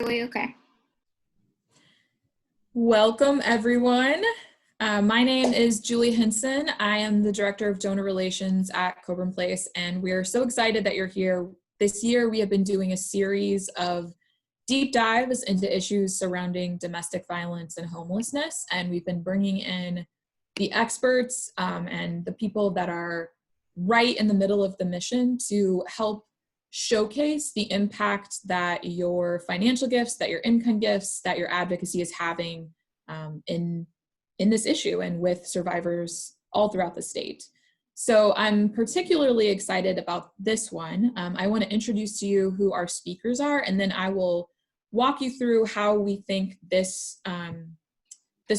Okay. Welcome, everyone. My name is Julie Hinson. I am the Director of Donor Relations at Coburn Place, and we are so excited that you're here. This year, we have been doing a series of deep dives into issues surrounding domestic violence and homelessness, and we've been bringing in the experts and the people that are right in the middle of the mission to help showcase the impact that your financial gifts, that your income gifts, that your advocacy is having in this issue and with survivors all throughout the state. So I'm particularly excited about this one. I want to introduce to you who our speakers are, and then I will walk you through how we think this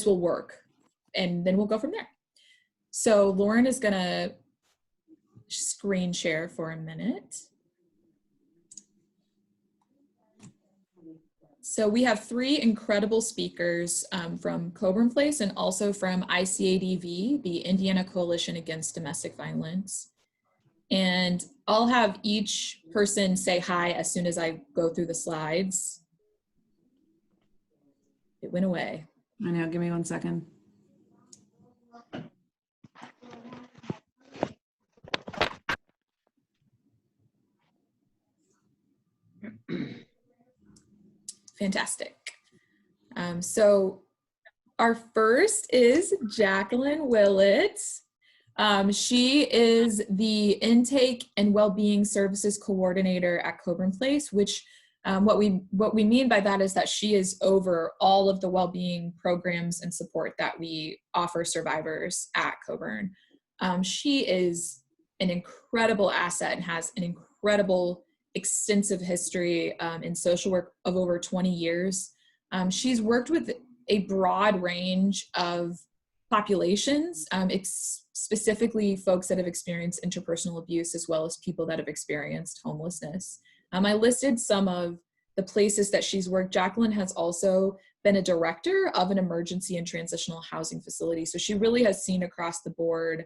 will work, and then we'll go from there. So Lauren is going to screen share for a minute. So we have three incredible speakers from Coburn Place and also from ICADV, the Indiana Coalition Against Domestic Violence. And I'll have each person say hi as soon as I go through the slides. It went away. I know, give me 1 second. Fantastic. So our first is Jacqueline Willett. She is the Intake and Wellbeing Services Coordinator at Coburn Place, which what we mean by that is that she is over all of the wellbeing programs and support that we offer survivors at Coburn. She is an incredible asset and has an incredible extensive history in social work of over 20 years. She's worked with a broad range of populations, specifically folks that have experienced interpersonal abuse as well as people that have experienced homelessness. I listed some of the places that she's worked. Jacqueline has also been a director of an emergency and transitional housing facility. So she really has seen across the board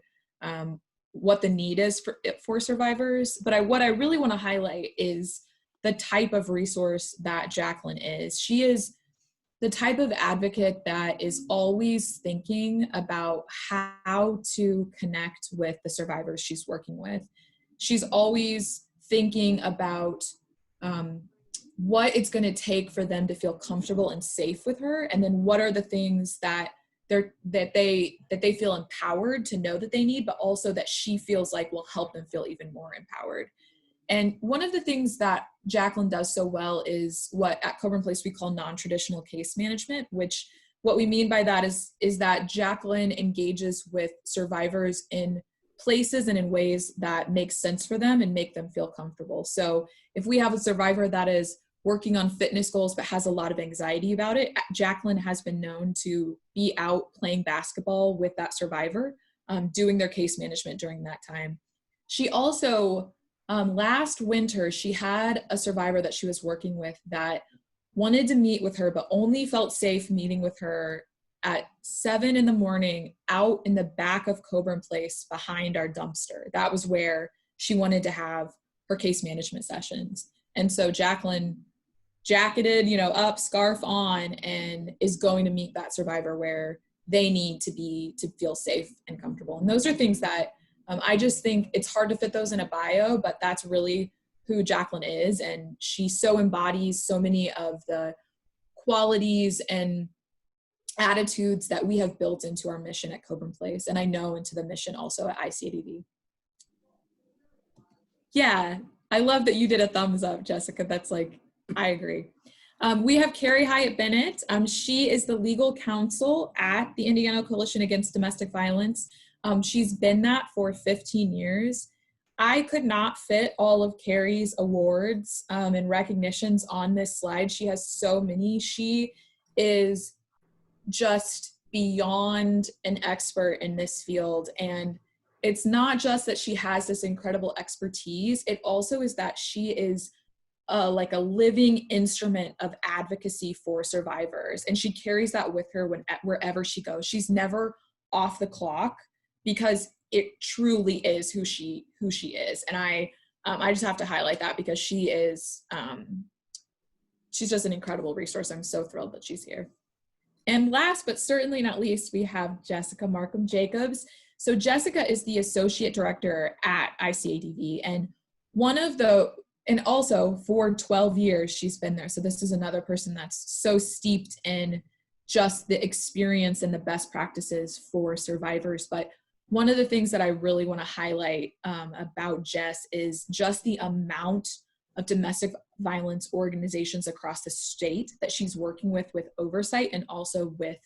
what the need is for survivors. But what I really want to highlight is the type of resource that Jacqueline is. She is the type of advocate that is always thinking about how to connect with the survivors she's working with. She's always thinking about what it's going to take for them to feel comfortable and safe with her, and then what are the things that they feel empowered to know that they need, but also that she feels like will help them feel even more empowered. And one of the things that Jacqueline does so well is what at Coburn Place we call non-traditional case management, which what we mean by that is that Jacqueline engages with survivors in places and in ways that make sense for them and make them feel comfortable. So if we have a survivor that is working on fitness goals but has a lot of anxiety about it, Jacqueline has been known to be out playing basketball with that survivor, doing their case management during that time. She also, last winter, she had a survivor that she was working with that wanted to meet with her but only felt safe meeting with her at 7 in the morning out in the back of Coburn Place behind our dumpster. That was where she wanted to have her case management sessions. And so Jacqueline jacketed, up, scarf on, and is going to meet that survivor where they need to feel safe and comfortable. And those are things that I just think it's hard to fit those in a bio, but that's really who Jacqueline is. And she so embodies so many of the qualities and attitudes that we have built into our mission at Coburn Place, and I know into the mission also at ICADV. Yeah, I love that you did a thumbs up, Jessica. That's like, I agree. We have Carrie Hyatt Bennett. She is the legal counsel at the Indiana Coalition Against Domestic Violence. She's been that for 15 years. I could not fit all of Carrie's awards and recognitions on this slide. She has so many. She is just beyond an expert in this field. And it's not just that she has this incredible expertise, it also is that she is like a living instrument of advocacy for survivors. And she carries that with her wherever she goes. She's never off the clock because it truly is who she is. And I just have to highlight that because she is she's just an incredible resource. I'm so thrilled that she's here. And last, but certainly not least, we have Jessica Markham Jacobs. So Jessica is the Associate Director at ICADV, and and also for 12 years she's been there. So this is another person that's so steeped in just the experience and the best practices for survivors. But one of the things that I really want to highlight about Jess is just the amount of domestic violence organizations across the state that she's working with oversight and also with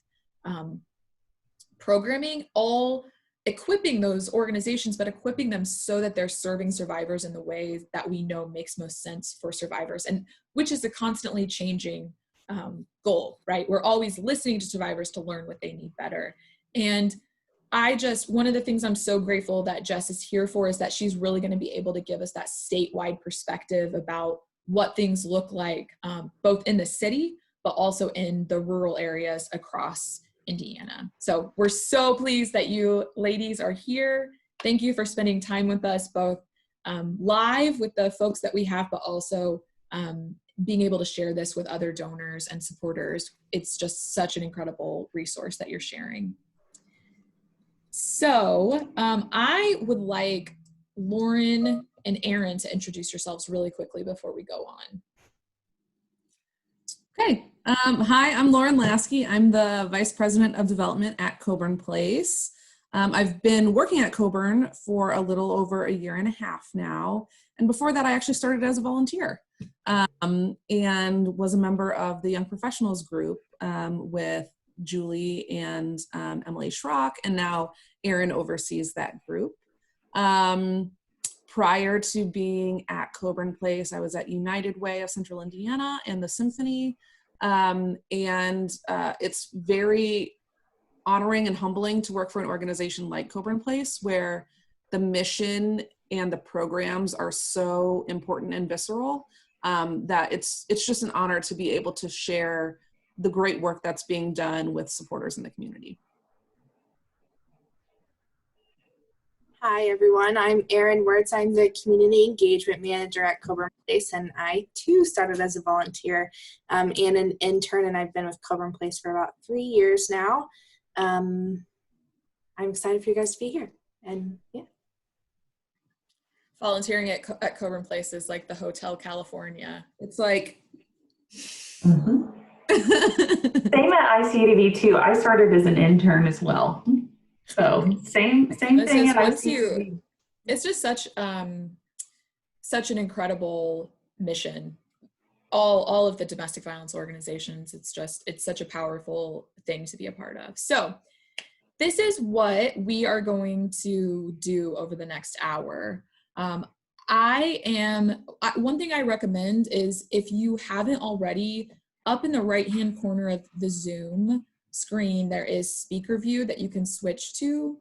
programming, all equipping those organizations, but equipping them so that they're serving survivors in the way that we know makes most sense for survivors, and which is a constantly changing goal, right? We're always listening to survivors to learn what they need better. And one of the things I'm so grateful that Jess is here for is that she's really going to be able to give us that statewide perspective about what things look like, both in the city, but also in the rural areas across Indiana. So we're so pleased that you ladies are here. Thank you for spending time with us, both live with the folks that we have, but also being able to share this with other donors and supporters. It's just such an incredible resource that you're sharing. So I would like Lauren and Aaron to introduce yourselves really quickly before we go on. Okay. Hi, I'm Lauren Lasky. I'm the Vice President of Development at Coburn Place. I've been working at Coburn for a little over a year and a half now. And before that, I actually started as a volunteer and was a member of the Young Professionals group with Julie and Emily Schrock, and now Aaron oversees that group. Prior to being at Coburn Place, I was at United Way of Central Indiana and the Symphony. It's very honoring and humbling to work for an organization like Coburn Place, where the mission and the programs are so important and visceral that it's just an honor to be able to share the great work that's being done with supporters in the community. Hi everyone, I'm Erin Wirtz. I'm the Community Engagement Manager at Coburn Place, and I too started as a volunteer and an intern, and I've been with Coburn Place for about 3 years now. I'm excited for you guys to be here, and yeah. Volunteering at Coburn Place is like the Hotel California. It's like... Same at ICADV too. I started as an intern as well. So same thing at ICADV. It's just such an incredible mission. All of the domestic violence organizations, it's such a powerful thing to be a part of. So this is what we are going to do over the next hour. One thing I recommend is, if you haven't already, up in the right-hand corner of the Zoom screen, there is speaker view that you can switch to.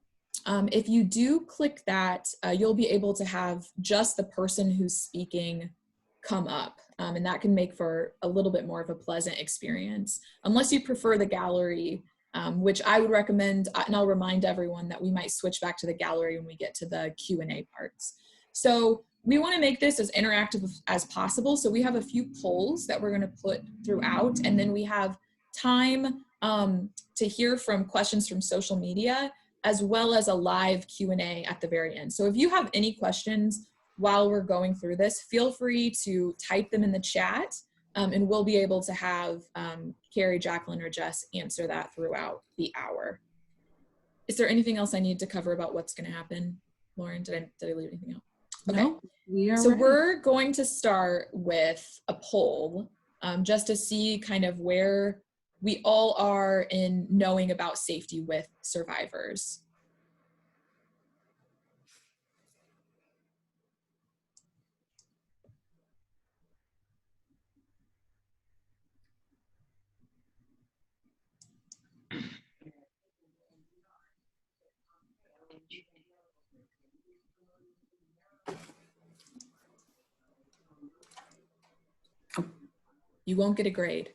If you do click that, you'll be able to have just the person who's speaking come up, and that can make for a little bit more of a pleasant experience, unless you prefer the gallery, which I would recommend, and I'll remind everyone that we might switch back to the gallery when we get to the Q&A parts. So we want to make this as interactive as possible. So we have a few polls that we're going to put throughout, and then we have time to hear from questions from social media, as well as a live Q&A at the very end. So if you have any questions while we're going through this, feel free to type them in the chat, and we'll be able to have Carrie, Jacqueline, or Jess answer that throughout the hour. Is there anything else I need to cover about what's going to happen? Lauren, did I leave anything out? Okay. No, so we're going to start with a poll just to see kind of where we all are in knowing about safety with survivors. You won't get a grade.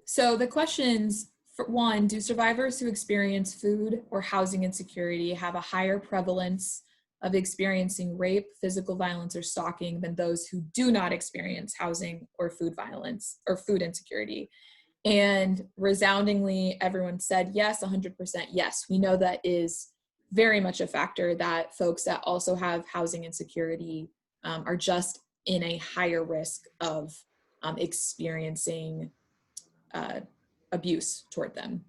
So the questions, for one, do survivors who experience food or housing insecurity have a higher prevalence of experiencing rape, physical violence, or stalking than those who do not experience housing or food violence or food insecurity. And resoundingly, everyone said yes, 100% yes. We know that is very much a factor, that folks that also have housing insecurity are just in a higher risk of experiencing abuse toward them.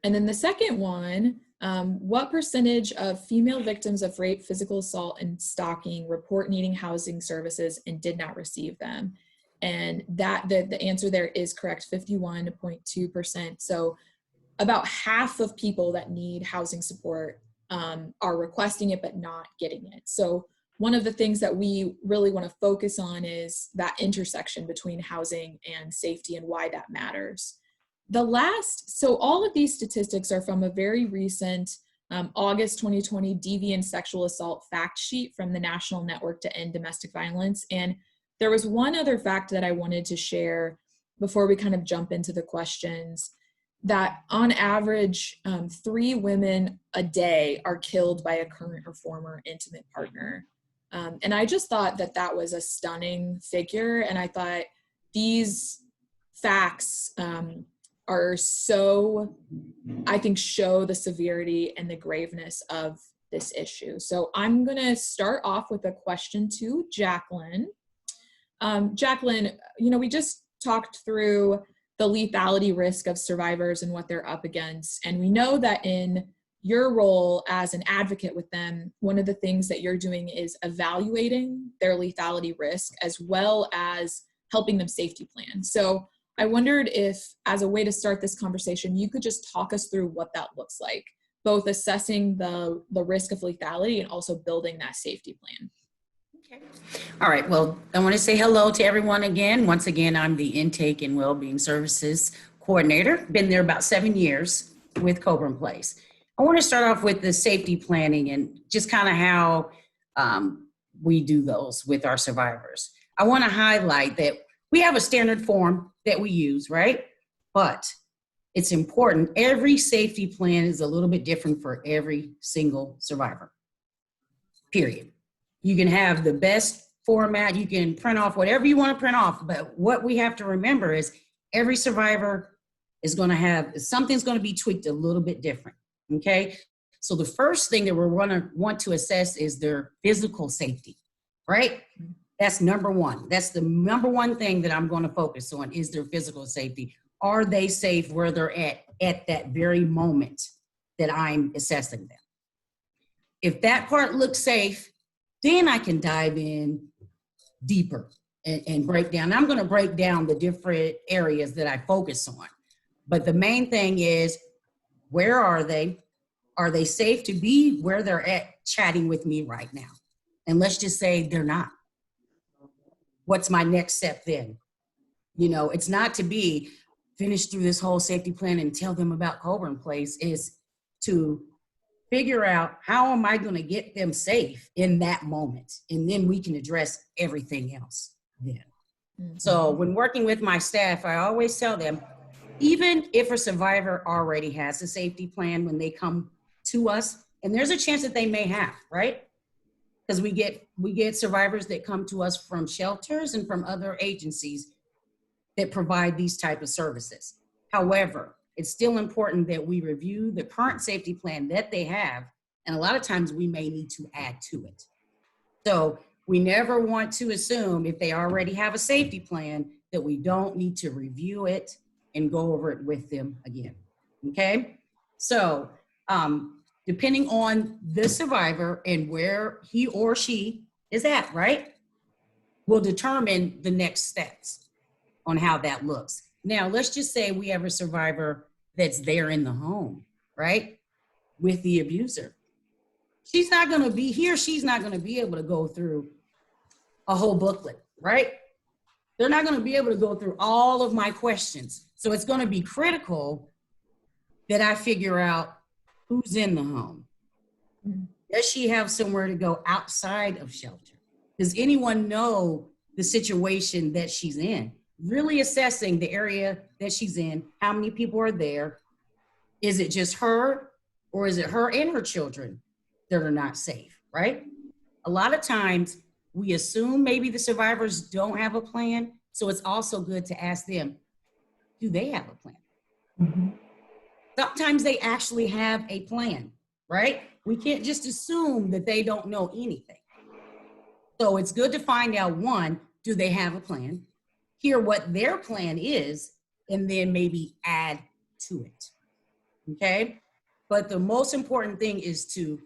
And then the second one, what percentage of female victims of rape, physical assault, and stalking report needing housing services and did not receive them? And that the answer there is correct, 51.2%. So about half of people that need housing support are requesting it but not getting it. So one of the things that we really want to focus on is that intersection between housing and safety and why that matters. So all of these statistics are from a very recent August 2020 DV and sexual assault fact sheet from the National Network to End Domestic Violence. And there was one other fact that I wanted to share before we kind of jump into the questions, that on average, 3 women a day are killed by a current or former intimate partner. And I just thought that that was a stunning figure. And I thought these facts are so, I think, show the severity and the graveness of this issue. So I'm going to start off with a question to Jacqueline. Jacqueline, we just talked through the lethality risk of survivors and what they're up against. And we know that in your role as an advocate with them, one of the things that you're doing is evaluating their lethality risk as well as helping them safety plan. So I wondered if, as a way to start this conversation, you could just talk us through what that looks like, both assessing the risk of lethality and also building that safety plan. Okay. All right. Well, I want to say hello to everyone again. Once again, I'm the Intake and Wellbeing Services Coordinator. Been there about 7 years with Coburn Place. I want to start off with the safety planning and just kind of how we do those with our survivors. I want to highlight that we have a standard form that we use, right? But it's important. Every safety plan is a little bit different for every single survivor, period. You can have the best format, you can print off whatever you want to print off, but what we have to remember is every survivor is going to have, something's going to be tweaked a little bit different, okay? So the first thing that we're going to want to assess is their physical safety, right? That's number one. That's the number one thing that I'm going to focus on is their physical safety. Are they safe where they're at that very moment that I'm assessing them? If that part looks safe, then I can dive in deeper and break down. I'm going to break down the different areas that I focus on. But the main thing is, where are they? Are they safe to be where they're at chatting with me right now? And let's just say they're not. What's my next step then? It's not to be finished through this whole safety plan and tell them about Coburn Place, is to figure out how am I going to get them safe in that moment? And then we can address everything else then. Mm-hmm. So when working with my staff, I always tell them, even if a survivor already has a safety plan when they come to us, and there's a chance that they may have, right? Because we get survivors that come to us from shelters and from other agencies that provide these type of services. However, it's still important that we review the current safety plan that they have, and a lot of times we may need to add to it. So we never want to assume if they already have a safety plan that we don't need to review it and go over it with them again, okay? So depending on the survivor and where he or she is at, right, will determine the next steps on how that looks. Now, let's just say we have a survivor that's there in the home, right, with the abuser. She's not going to be here. She's not going to be able to go through a whole booklet, right? They're not going to be able to go through all of my questions. So it's going to be critical that I figure out who's in the home. Does she have somewhere to go outside of shelter? Does anyone know the situation that she's in? Really assessing the area that she's in, how many people are there. Is it just her, or is it her and her children that are not safe, right? A lot of times we assume maybe the survivors don't have a plan. So it's also good to ask them, do they have a plan? Mm-hmm. Sometimes they actually have a plan, right? We can't just assume that they don't know anything. So it's good to find out, one, do they have a plan? Hear what their plan is, and then maybe add to it, okay? But the most important thing is to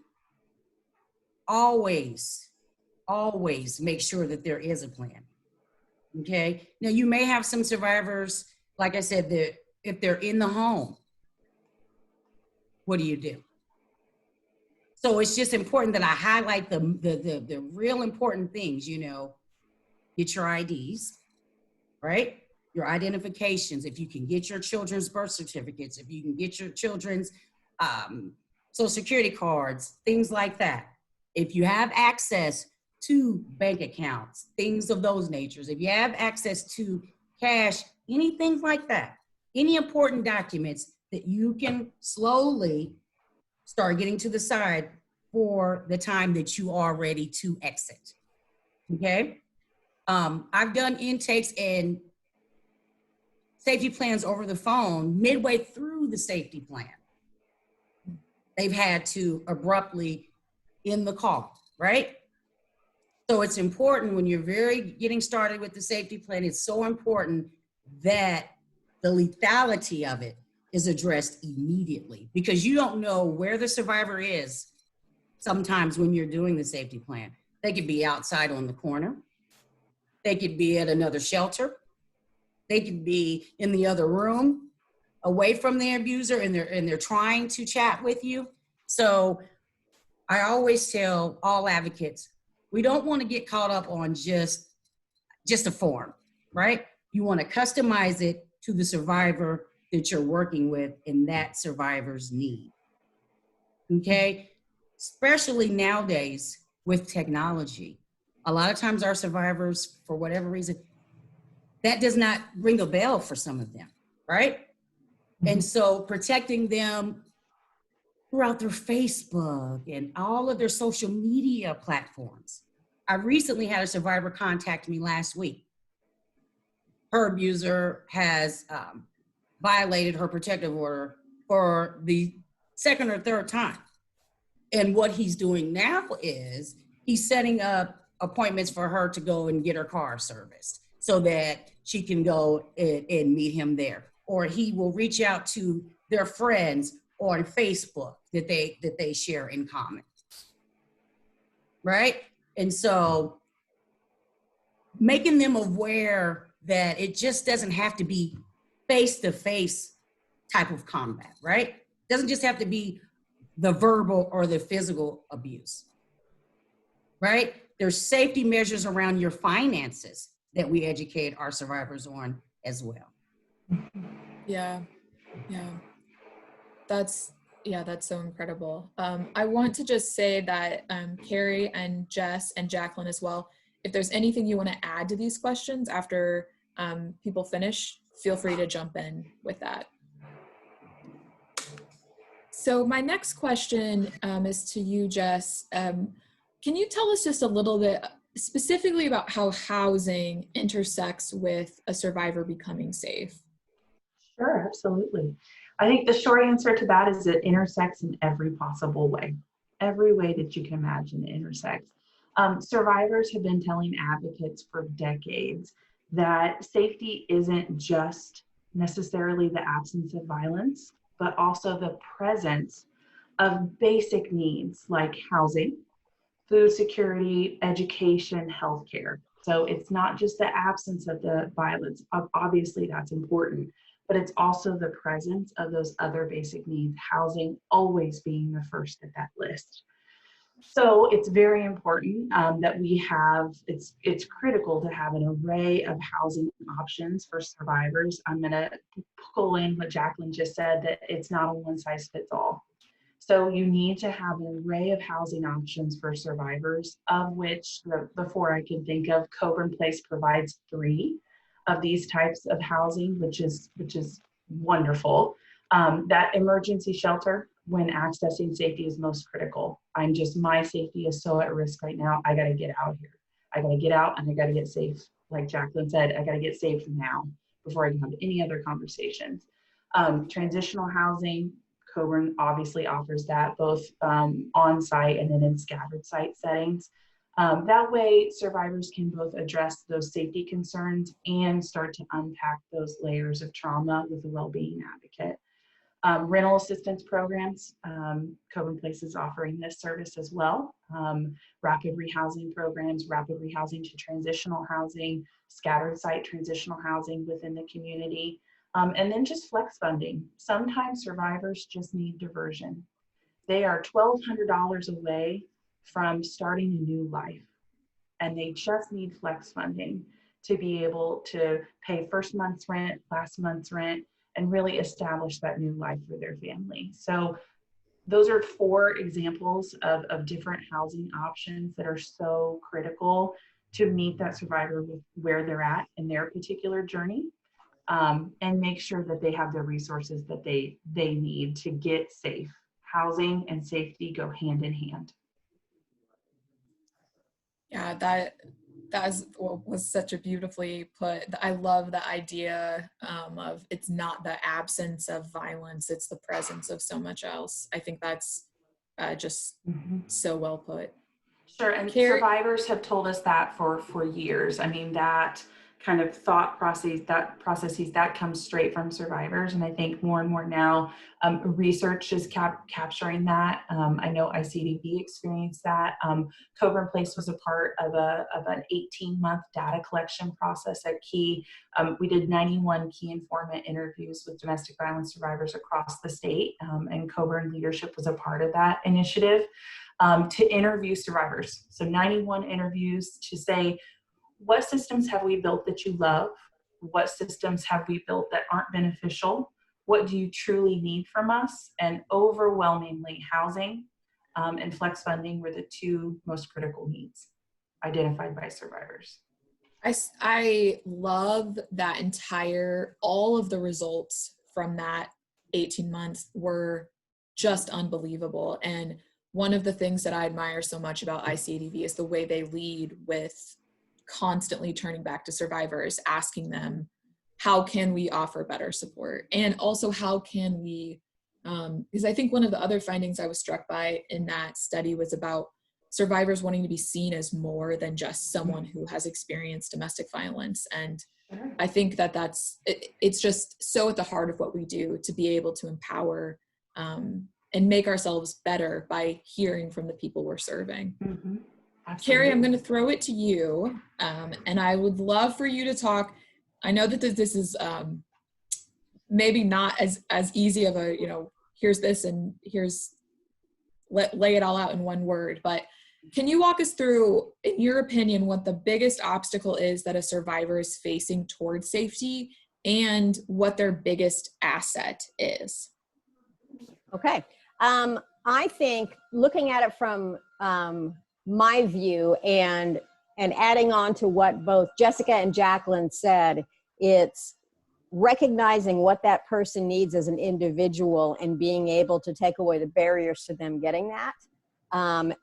always make sure that there is a plan, okay? Now, you may have some survivors, like I said, that if they're in the home, what do you do? So it's just important that I highlight the real important things, you know, get your IDs, right? Your identifications, if you can get your children's birth certificates, if you can get your children's social security cards, things like that. If you have access to bank accounts, things of those natures, if you have access to cash, anything like that, any important documents that you can slowly start getting to the side for the time that you are ready to exit, okay? I've done intakes and safety plans over the phone midway through the safety plan. They've had to abruptly end the call, right? So it's important when you're getting started with the safety plan, it's so important that the lethality of it is addressed immediately, because you don't know where the survivor is sometimes when you're doing the safety plan. They could be outside on the corner. They could be at another shelter. They could be in the other room away from the abuser, and they're trying to chat with you. So I always tell all advocates, we don't want to get caught up on just a form, right? You want to customize it to the survivor that you're working with and that survivor's need, okay? Especially nowadays with technology. A lot of times our survivors, for whatever reason, that does not ring a bell for some of them, right? And so protecting them throughout their Facebook and all of their social media platforms. I recently had a survivor contact me last week. Her abuser has violated her protective order for the second or third time. And what he's doing now is he's setting up appointments for her to go and get her car serviced so that she can go and meet him there. Or he will reach out to their friends on Facebook that they share in common, right? And so making them aware that it just doesn't have to be face-to-face type of combat, right? It doesn't just have to be the verbal or the physical abuse, right? There's safety measures around your finances that we educate our survivors on as well. Yeah. That's so incredible. I want to just say that Carrie and Jess and Jacqueline as well, if there's anything you want to add to these questions after people finish, feel free to jump in with that. So my next question is to you, Jess. Can you tell us just a little bit specifically about how housing intersects with a survivor becoming safe? Sure, absolutely. I think the short answer to that is it intersects in every possible way. Every way that you can imagine it intersects. Survivors have been telling advocates for decades that safety isn't just necessarily the absence of violence, but also the presence of basic needs like housing, food security, education, healthcare. So it's not just the absence of the violence. Obviously, that's important, but it's also the presence of those other basic needs, housing always being the first at that list. So it's very important that we have, it's critical to have an array of housing options for survivors. I'm gonna pull in what Jacqueline just said, that it's not a one size fits all. So you need to have an array of housing options for survivors, of which the four I can think of, Coburn Place provides 3 of these types of housing, which is wonderful. That emergency shelter, when accessing safety is most critical. my safety is so at risk right now. I got to get out of here. I got to get out and I got to get safe. Like Jacqueline said, I got to get safe now before I can have any other conversations. Transitional housing, Coburn obviously offers that both on site and then in scattered site settings. That way survivors can both address those safety concerns and start to unpack those layers of trauma with a well-being advocate. Rental assistance programs, Coburn Place is offering this service as well. Rapid rehousing programs, rapid rehousing to transitional housing, scattered site transitional housing within the community, and then just flex funding. Sometimes survivors just need diversion. They are $1,200 away from starting a new life, and they just need flex funding to be able to pay first month's rent, last month's rent, and really establish that new life for their family. So those are 4 examples of different housing options that are so critical to meet that survivor with where they're at in their particular journey, and make sure that they have the resources that they need to get safe. Housing and safety go hand in hand. Yeah, that was such a beautifully put. I love the idea of it's not the absence of violence, it's the presence of so much else. I think that's just so well put. Sure, and survivors have told us that for years. I mean, that kind of thought processes that comes straight from survivors, and I think more and more now research is capturing that. I know ICADV experienced that. Coburn Place was a part of an 18-month data collection process at Key. We did 91 key informant interviews with domestic violence survivors across the state, and Coburn leadership was a part of that initiative. To interview survivors. So 91 interviews to say, what systems have we built that you love? What systems have we built that aren't beneficial? What do you truly need from us? And overwhelmingly, housing and flex funding were the 2 most critical needs identified by survivors. I love that all of the results from that 18 months were just unbelievable. And one of the things that I admire so much about ICADV is the way they lead with constantly turning back to survivors, asking them, how can we offer better support? And also, how can we, because I think one of the other findings I was struck by in that study was about survivors wanting to be seen as more than just someone who has experienced domestic violence. And I think it's just so at the heart of what we do to be able to empower and make ourselves better by hearing from the people we're serving. Carrie, I'm going to throw it to you, and I would love for you to talk. I know that this is maybe not as easy of a, here's this and here's, lay it all out in one word, but can you walk us through, in your opinion, what the biggest obstacle is that a survivor is facing towards safety and what their biggest asset is? Okay. I think looking at it from my view and adding on to what both Jessica and Jacqueline said, it's recognizing what that person needs as an individual and being able to take away the barriers to them getting that.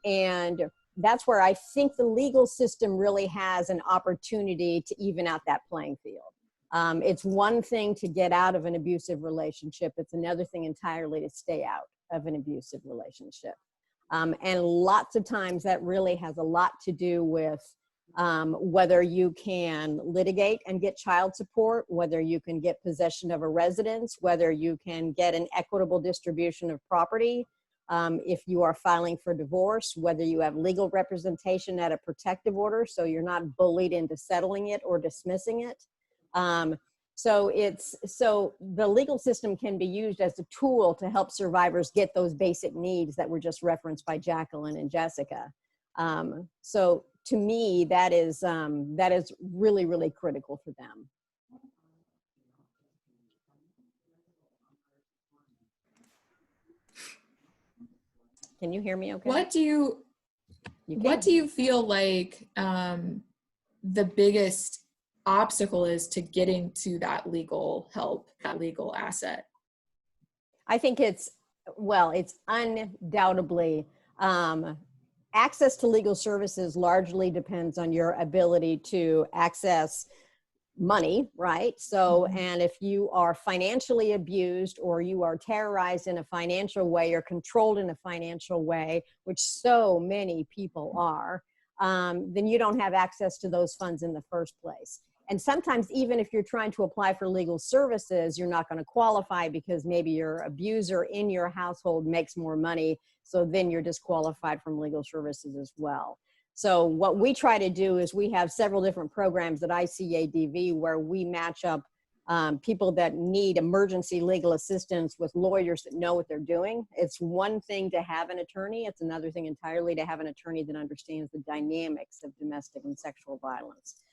And that's where I think the legal system really has an opportunity to even out that playing field. It's one thing to get out of an abusive relationship. It's another thing entirely to stay out of an abusive relationship. And lots of times that really has a lot to do with whether you can litigate and get child support, whether you can get possession of a residence, whether you can get an equitable distribution of property, if you are filing for divorce, whether you have legal representation at a protective order so you're not bullied into settling it or dismissing it. So the legal system can be used as a tool to help survivors get those basic needs that were just referenced by Jacqueline and Jessica. So to me, that is really, really critical for them. Can you hear me okay? What do you feel like the biggest obstacle is to getting to that legal help, that legal asset? I think it's undoubtedly Access to legal services largely depends on your ability to access money, right? So, and if you are financially abused or you are terrorized in a financial way or controlled in a financial way, which so many people are, then you don't have access to those funds in the first place. And sometimes even if you're trying to apply for legal services, you're not going to qualify because maybe your abuser in your household makes more money. So then you're disqualified from legal services as well. So what we try to do is we have several different programs at ICADV where we match up people that need emergency legal assistance with lawyers that know what they're doing. It's one thing to have an attorney. It's another thing entirely to have an attorney that understands the dynamics of domestic and sexual violence.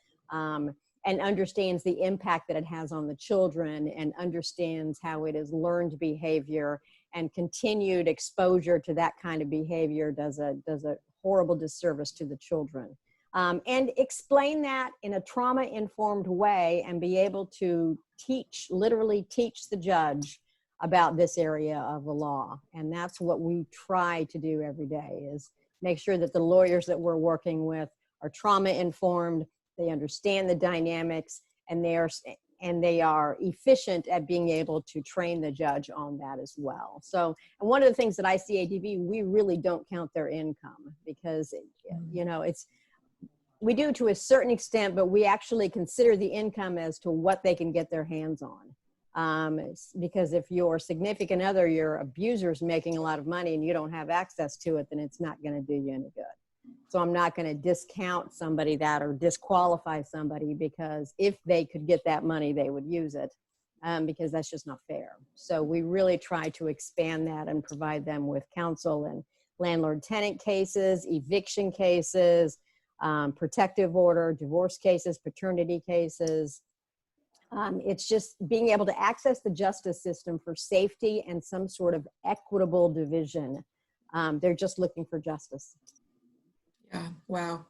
And understands the impact that it has on the children and understands how it is learned behavior, and continued exposure to that kind of behavior does a horrible disservice to the children. And explain that in a trauma-informed way and be able to literally teach the judge about this area of the law. And that's what we try to do every day, is make sure that the lawyers that we're working with are trauma-informed, they understand the dynamics, and they are efficient at being able to train the judge on that as well. So, and one of the things that ICADV, we really don't count their income because, you know, we do to a certain extent, but we actually consider the income as to what they can get their hands on. Because if your significant other, your abuser, is making a lot of money and you don't have access to it, then it's not going to do you any good. So I'm not going to discount somebody that or disqualify somebody because if they could get that money, they would use it, because that's just not fair. So we really try to expand that and provide them with counsel in landlord-tenant cases, eviction cases, protective order, divorce cases, paternity cases. It's just being able to access the justice system for safety and some sort of equitable division. They're just looking for justice. Yeah. Wow.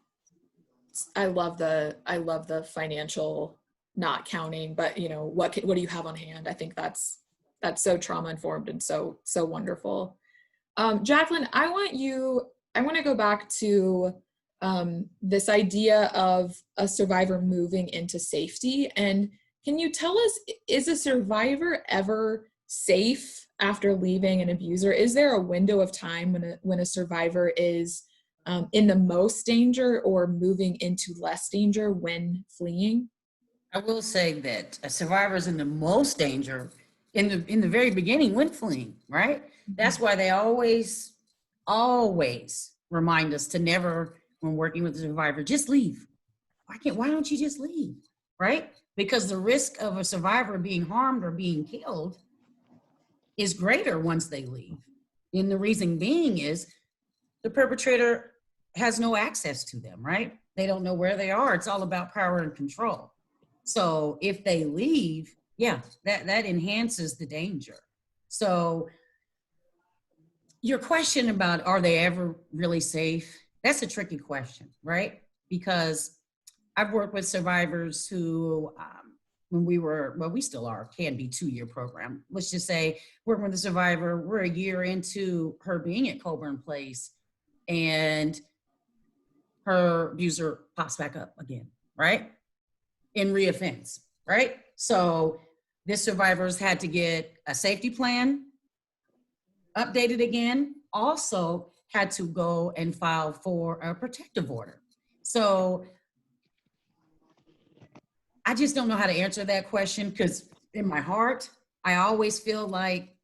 I love the financial not counting, but you know, what do you have on hand? I think that's so trauma informed and so wonderful. Jacqueline, I want to go back to this idea of a survivor moving into safety. And can you tell us, is a survivor ever safe after leaving an abuser? Is there a window of time when a survivor is in the most danger or moving into less danger when fleeing? I will say that a survivor is in the most danger in the very beginning when fleeing, right? That's why they always remind us to never, when working with a survivor, just leave. Why don't you just leave, right? Because the risk of a survivor being harmed or being killed is greater once they leave. And the reason being is the perpetrator has no access to them, right? They don't know where they are. It's all about power and control. So if they leave, yeah, that enhances the danger. So your question about are they ever really safe? That's a tricky question, right? Because I've worked with survivors who, when we still are, can be 2-year program. Let's just say working with a survivor, we're a year into her being at Coburn Place and her abuser pops back up again, right? In reoffense, right? So this survivor's had to get a safety plan updated again, also had to go and file for a protective order. So I just don't know how to answer that question, because in my heart, I always feel like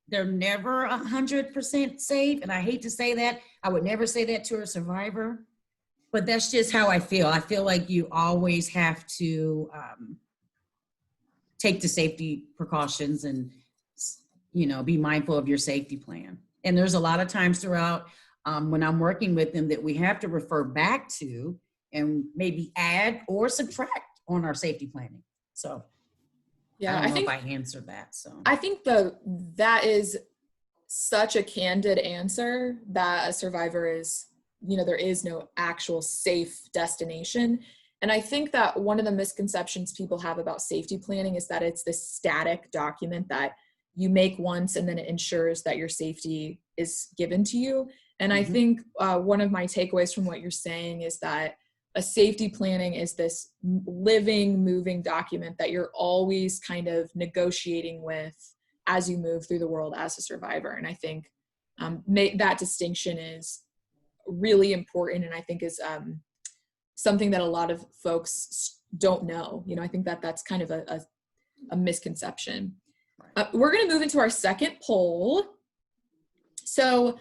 they're never 100% safe. And I hate to say that. I would never say that to a survivor, but that's just how I feel. I feel like you always have to take the safety precautions and, you know, be mindful of your safety plan. And there's a lot of times throughout when I'm working with them that we have to refer back to and maybe add or subtract on our safety planning. So yeah, I don't know if I answered that. So I think that is such a candid answer, that a survivor is, you know, there is no actual safe destination. And I think that one of the misconceptions people have about safety planning is that it's this static document that you make once and then it ensures that your safety is given to you. And I think one of my takeaways from what you're saying is that a safety planning is this living, moving document that you're always kind of negotiating with as you move through the world as a survivor. And I think that distinction is really important, and I think is something that a lot of folks don't know. You know, I think that that's kind of a misconception. We're going to move into our second poll. So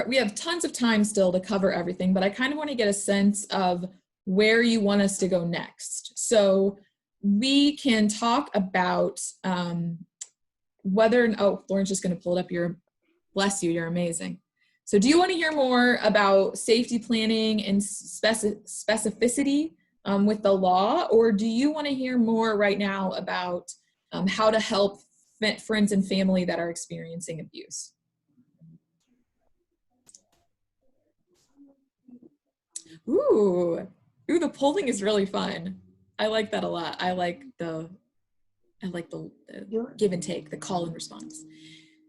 we have tons of time still to cover everything, but I kind of want to get a sense of where you want us to go next. So we can talk about Lauren's just going to pull it up. Bless you, you're amazing. So do you want to hear more about safety planning and specificity with the law, or do you want to hear more right now about how to help friends and family that are experiencing abuse? Ooh, the polling is really fun. I like that a lot. I like the give and take, the call and response.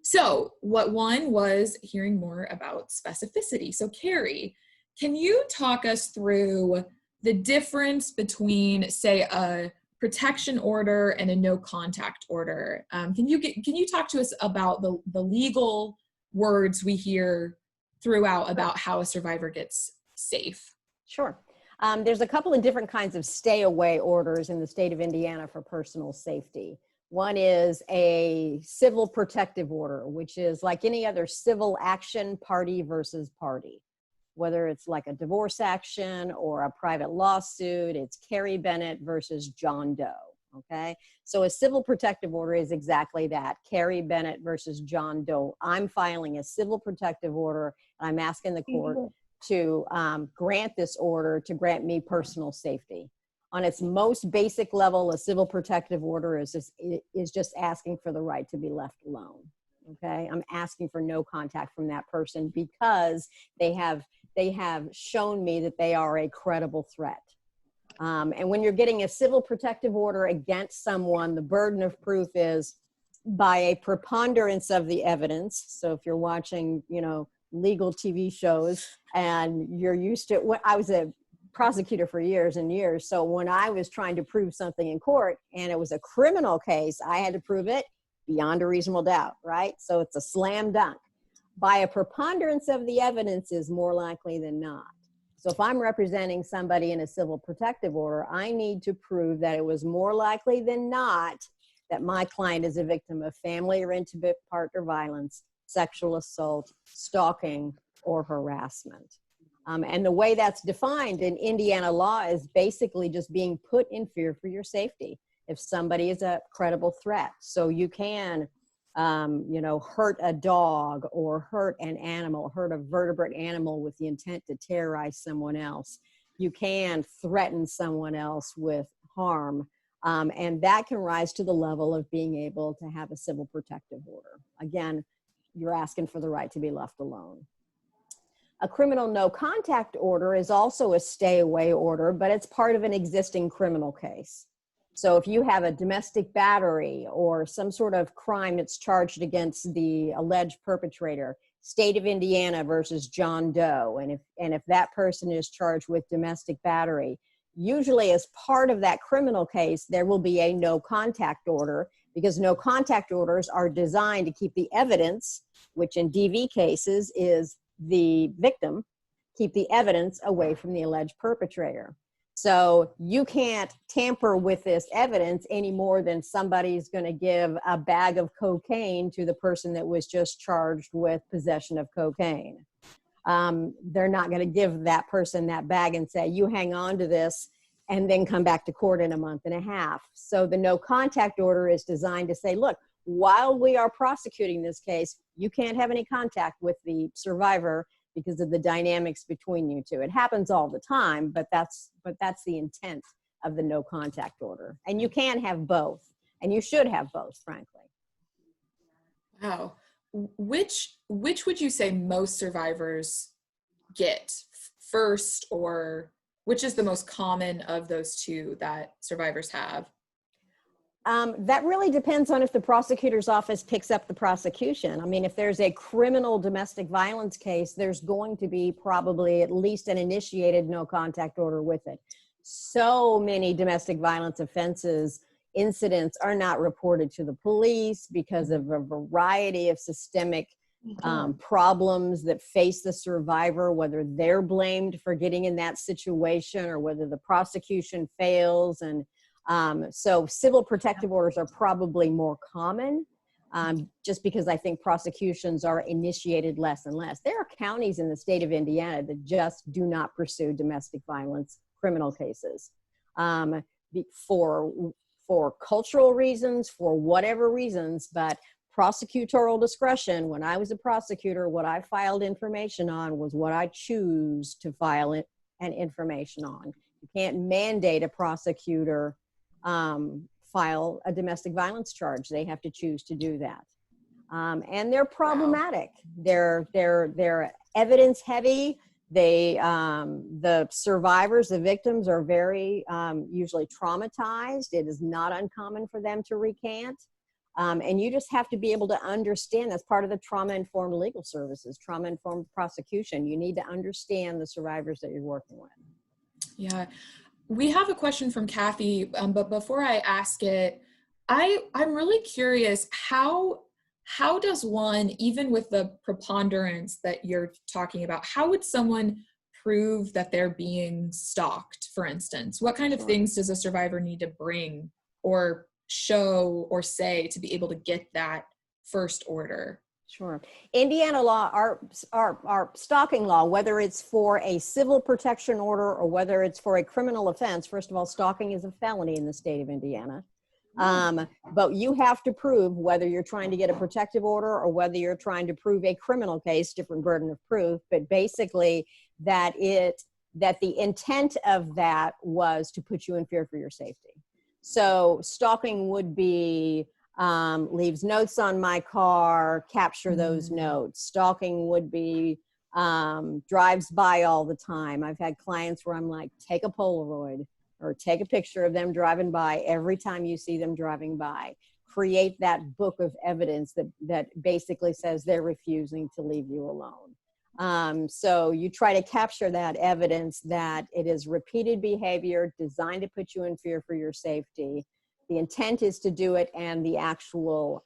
So what one was hearing more about specificity. So Carrie, can you talk us through the difference between, say, a protection order and a no contact order? Can you talk to us about the legal words we hear throughout about how a survivor gets safe? Sure. There's a couple of different kinds of stay away orders in the state of Indiana for personal safety. One is a civil protective order, which is like any other civil action, party versus party. Whether it's like a divorce action or a private lawsuit, it's Carrie Bennett versus John Doe, okay? So a civil protective order is exactly that, Carrie Bennett versus John Doe. I'm filing a civil protective order, and I'm asking the court to grant this order to grant me personal safety. On its most basic level, a civil protective order is just asking for the right to be left alone. Okay, I'm asking for no contact from that person because they have shown me that they are a credible threat. And when you're getting a civil protective order against someone, the burden of proof is by a preponderance of the evidence. So if you're watching, legal TV shows and you're used to, I was a prosecutor for years and years. So when I was trying to prove something in court and it was a criminal case, I had to prove it beyond a reasonable doubt, right? So it's a slam dunk. By a preponderance of the evidence is more likely than not. So if I'm representing somebody in a civil protective order, I need to prove that it was more likely than not that my client is a victim of family or intimate partner violence, sexual assault, stalking, or harassment. And the way that's defined in Indiana law is basically just being put in fear for your safety. If somebody is a credible threat, so you can, hurt a dog or hurt an animal, hurt a vertebrate animal with the intent to terrorize someone else. You can threaten someone else with harm, and that can rise to the level of being able to have a civil protective order. Again, you're asking for the right to be left alone. A criminal no contact order is also a stay away order, but it's part of an existing criminal case. So if you have a domestic battery or some sort of crime that's charged against the alleged perpetrator, state of Indiana versus John Doe, and if that person is charged with domestic battery, usually as part of that criminal case, there will be a no contact order, because no contact orders are designed to keep the evidence, which in DV cases is the victim, keep the evidence away from the alleged perpetrator. So you can't tamper with this evidence any more than somebody's going to give a bag of cocaine to the person that was just charged with possession of cocaine. They're not going to give that person that bag and say, you hang on to this and then come back to court in a month and a half. So the no contact order is designed to say, look, while we are prosecuting this case, you can't have any contact with the survivor because of the dynamics between you two. It happens all the time, but that's the intent of the no contact order. And you can have both, and you should have both, frankly. Wow. Which would you say most survivors get first, or which is the most common of those two that survivors have? That really depends on if the prosecutor's office picks up the prosecution. I mean, if there's a criminal domestic violence case, there's going to be probably at least an initiated no contact order with it. So many domestic violence offenses, incidents are not reported to the police because of a variety of systemic problems that face the survivor, whether they're blamed for getting in that situation or whether the prosecution fails. And so civil protective orders are probably more common, just because I think prosecutions are initiated less and less. There are counties in the state of Indiana that just do not pursue domestic violence criminal cases for cultural reasons, for whatever reasons, but prosecutorial discretion. When I was a prosecutor, what I filed information on was what I choose to file it and information on. You can't mandate a prosecutor file a domestic violence charge. They have to choose to do that. And they're problematic. Wow. They're evidence heavy. The survivors, the victims are very usually traumatized. It is not uncommon for them to recant. And you just have to be able to understand, that's part of the trauma-informed legal services, trauma-informed prosecution. You need to understand the survivors that you're working with. Yeah. We have a question from Kathy, but before I ask it, I'm really curious, how does one, even with the preponderance that you're talking about, how would someone prove that they're being stalked, for instance? What kind of things does a survivor need to bring or show or say to be able to get that first order? Sure. Indiana law, our stalking law, whether it's for a civil protection order or whether it's for a criminal offense, first of all, stalking is a felony in the state of Indiana. But you have to prove, whether you're trying to get a protective order or whether you're trying to prove a criminal case, different burden of proof, but basically that the intent of that was to put you in fear for your safety. So stalking would be leaves notes on my car, capture those notes. Stalking would be drives by all the time. I've had clients where I'm like, take a Polaroid or take a picture of them driving by every time you see them driving by. Create that book of evidence that basically says they're refusing to leave you alone. So you try to capture that evidence that it is repeated behavior designed to put you in fear for your safety. The intent is to do it, and the actual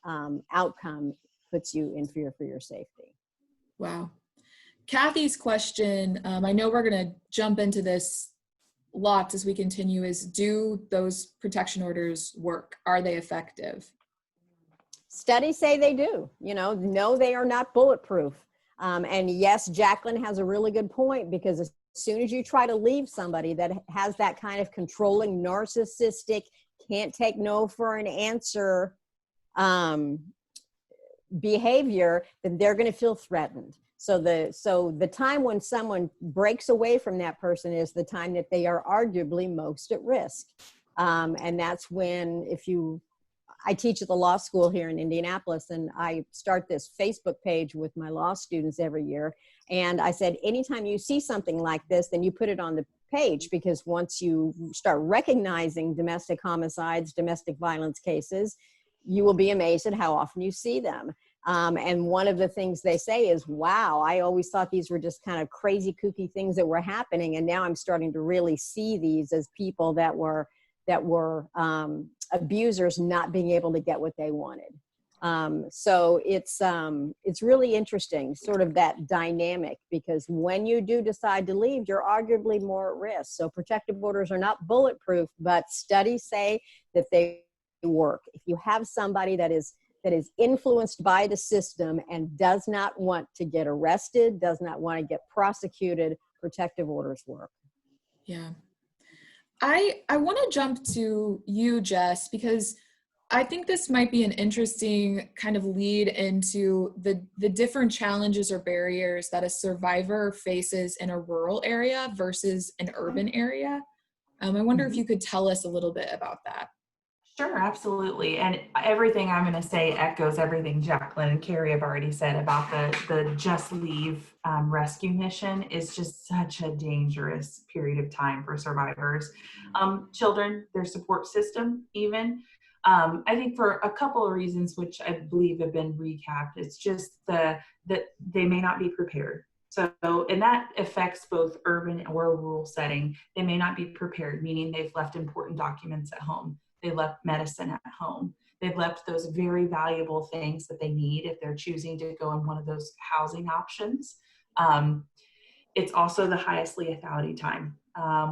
outcome puts you in fear for your safety. Wow. Kathy's question, I know we're going to jump into this lots as we continue, is do those protection orders work? Are they effective? Studies say they do. No, they are not bulletproof. And yes, Jacqueline has a really good point, because as soon as you try to leave somebody that has that kind of controlling, narcissistic, can't take no for an answer behavior, then they're going to feel threatened. So the time when someone breaks away from that person is the time that they are arguably most at risk. And that's when, I teach at the law school here in Indianapolis, and I start this Facebook page with my law students every year. And I said, anytime you see something like this, then you put it on the page, because once you start recognizing domestic homicides, domestic violence cases, you will be amazed at how often you see them. And one of the things they say is, wow, I always thought these were just kind of crazy, kooky things that were happening. And now I'm starting to really see these as people that were abusers not being able to get what they wanted. So it's really interesting, sort of that dynamic, because when you do decide to leave, you're arguably more at risk. So protective orders are not bulletproof, but studies say that they work. If you have somebody that is influenced by the system and does not want to get arrested, does not want to get prosecuted, protective orders work. Yeah. I want to jump to you, Jess, because I think this might be an interesting kind of lead into the different challenges or barriers that a survivor faces in a rural area versus an urban area. I wonder if you could tell us a little bit about that. Sure, absolutely. And everything I'm going to say echoes everything Jacqueline and Carrie have already said about the Just Leave rescue mission. Is just such a dangerous period of time for survivors. Children, their support system even, I think for a couple of reasons, which I believe have been recapped, it's just that they may not be prepared. So, and that affects both urban or rural setting. They may not be prepared, meaning they've left important documents at home. They left medicine at home. They've left those very valuable things that they need if they're choosing to go in one of those housing options. It's also the highest lethality time.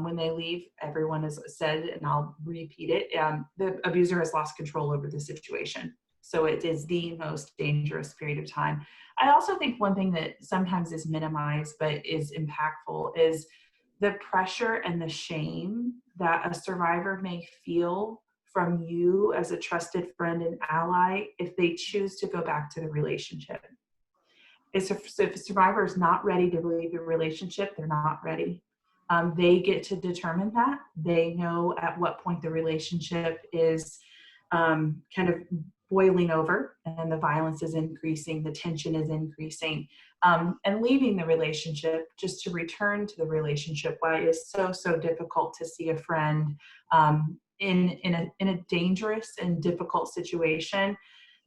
When they leave, everyone has said, and I'll repeat it, the abuser has lost control over the situation. So it is the most dangerous period of time. I also think one thing that sometimes is minimized but is impactful is the pressure and the shame that a survivor may feel from you as a trusted friend and ally if they choose to go back to the relationship. If a survivor is not ready to leave a relationship, they're not ready. They get to determine that. They know at what point the relationship is kind of boiling over and the violence is increasing, the tension is increasing, and leaving the relationship just to return to the relationship. Why it is so difficult to see a friend in a dangerous and difficult situation.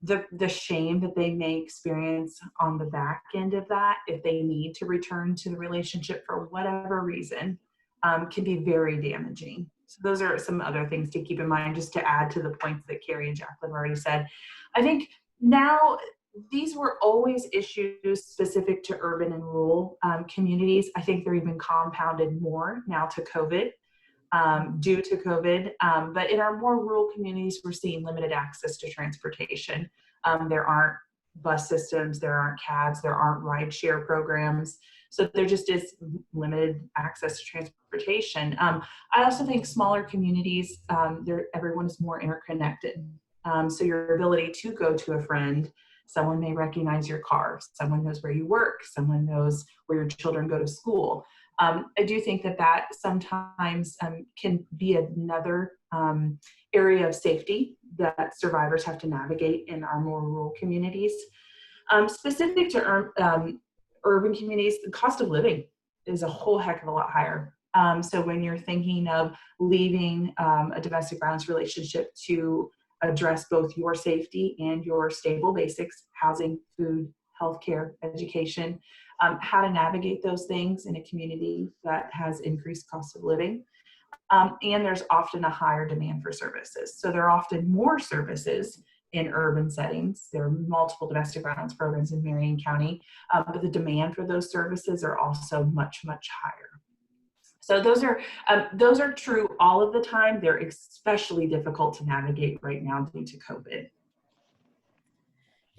The shame that they may experience on the back end of that, if they need to return to the relationship for whatever reason, can be very damaging. So those are some other things to keep in mind, just to add to the points that Carrie and Jacqueline already said. I think now these were always issues specific to urban and rural communities. I think they're even compounded more now to COVID. Due to COVID. But in our more rural communities, we're seeing limited access to transportation. There aren't bus systems, there aren't cabs, there aren't rideshare programs. So there just is limited access to transportation. I also think smaller communities, everyone is more interconnected. So your ability to go to a friend, someone may recognize your car, someone knows where you work, someone knows where your children go to school. I do think that sometimes can be another area of safety that survivors have to navigate in our more rural communities. Specific to urban communities, the cost of living is a whole heck of a lot higher. So when you're thinking of leaving a domestic violence relationship to address both your safety and your stable basics, housing, food, healthcare, education, how to navigate those things in a community that has increased cost of living. And there's often a higher demand for services. So there are often more services in urban settings. There are multiple domestic violence programs in Marion County, but the demand for those services are also much, much higher. So those are true all of the time. They're especially difficult to navigate right now due to COVID.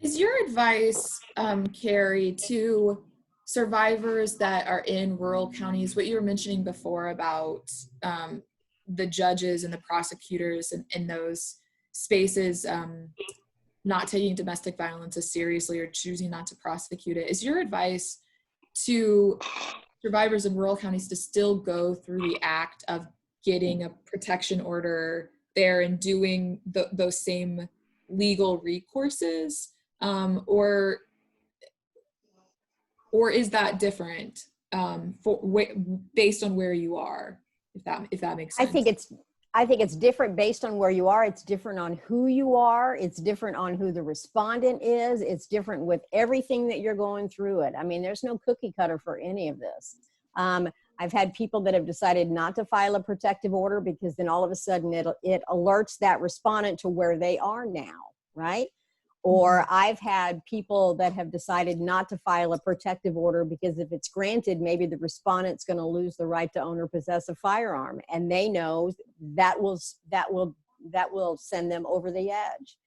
Is your advice, Carrie, to survivors that are in rural counties, what you were mentioning before about the judges and the prosecutors in those spaces not taking domestic violence as seriously or choosing not to prosecute it, is your advice to survivors in rural counties to still go through the act of getting a protection order there and doing those same legal recourses? Or is that different based on where you are, if that makes sense? I think it's different based on where you are. It's different on who you are. It's different on who the respondent is. It's different with everything that you're going through it. I mean, there's no cookie cutter for any of this. I've had people that have decided not to file a protective order because then all of a sudden it alerts that respondent to where they are now, right? Or I've had people that have decided not to file a protective order because if it's granted, maybe the respondent's going to lose the right to own or possess a firearm, and they know that will send them over the edge.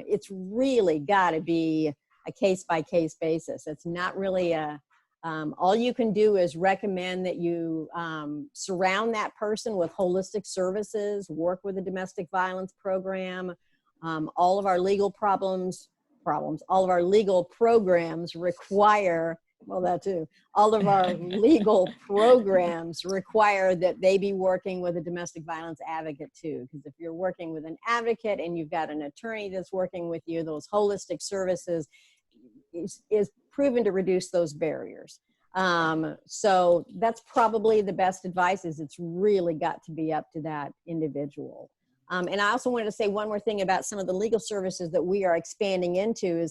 It's really got to be a case-by-case basis. It's not really all you can do is recommend that you surround that person with holistic services, work with a domestic violence program. All of our legal all of our legal programs require, well, that too, all of our legal programs require that they be working with a domestic violence advocate too. Because if you're working with an advocate and you've got an attorney that's working with you, those holistic services is proven to reduce those barriers. So that's probably the best advice, is it's really got to be up to that individual. And I also wanted to say one more thing about some of the legal services that we are expanding into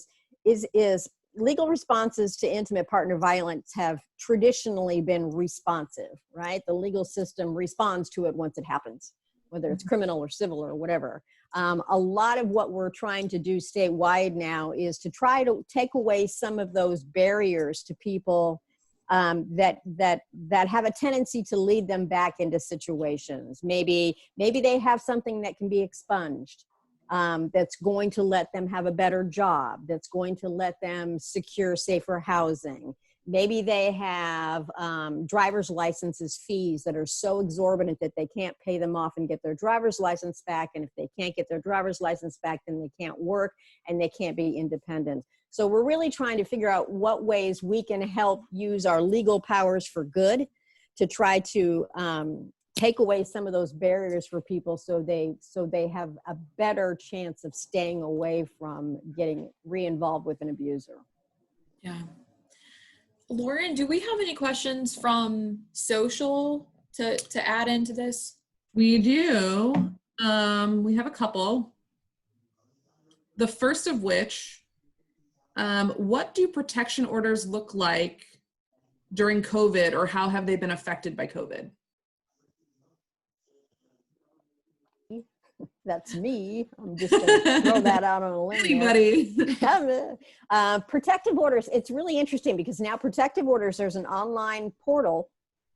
is legal responses to intimate partner violence have traditionally been responsive, right? The legal system responds to it once it happens, whether it's criminal or civil or whatever. A lot of what we're trying to do statewide now is to try to take away some of those barriers to people that have a tendency to lead them back into situations. Maybe they have something that can be expunged, that's going to let them have a better job, that's going to let them secure safer housing. Maybe they have driver's licenses fees that are so exorbitant that they can't pay them off and get their driver's license back. And if they can't get their driver's license back, then they can't work and they can't be independent. So we're really trying to figure out what ways we can help use our legal powers for good to try to take away some of those barriers for people so they have a better chance of staying away from getting re-involved with an abuser. Yeah. Lauren, do we have any questions from social to add into this? We do. We have a couple. The first of which, what do protection orders look like during COVID, or how have they been affected by COVID? That's me. I'm just going to throw that out on a limb. Anybody? Protective orders. It's really interesting because now protective orders, there's an online portal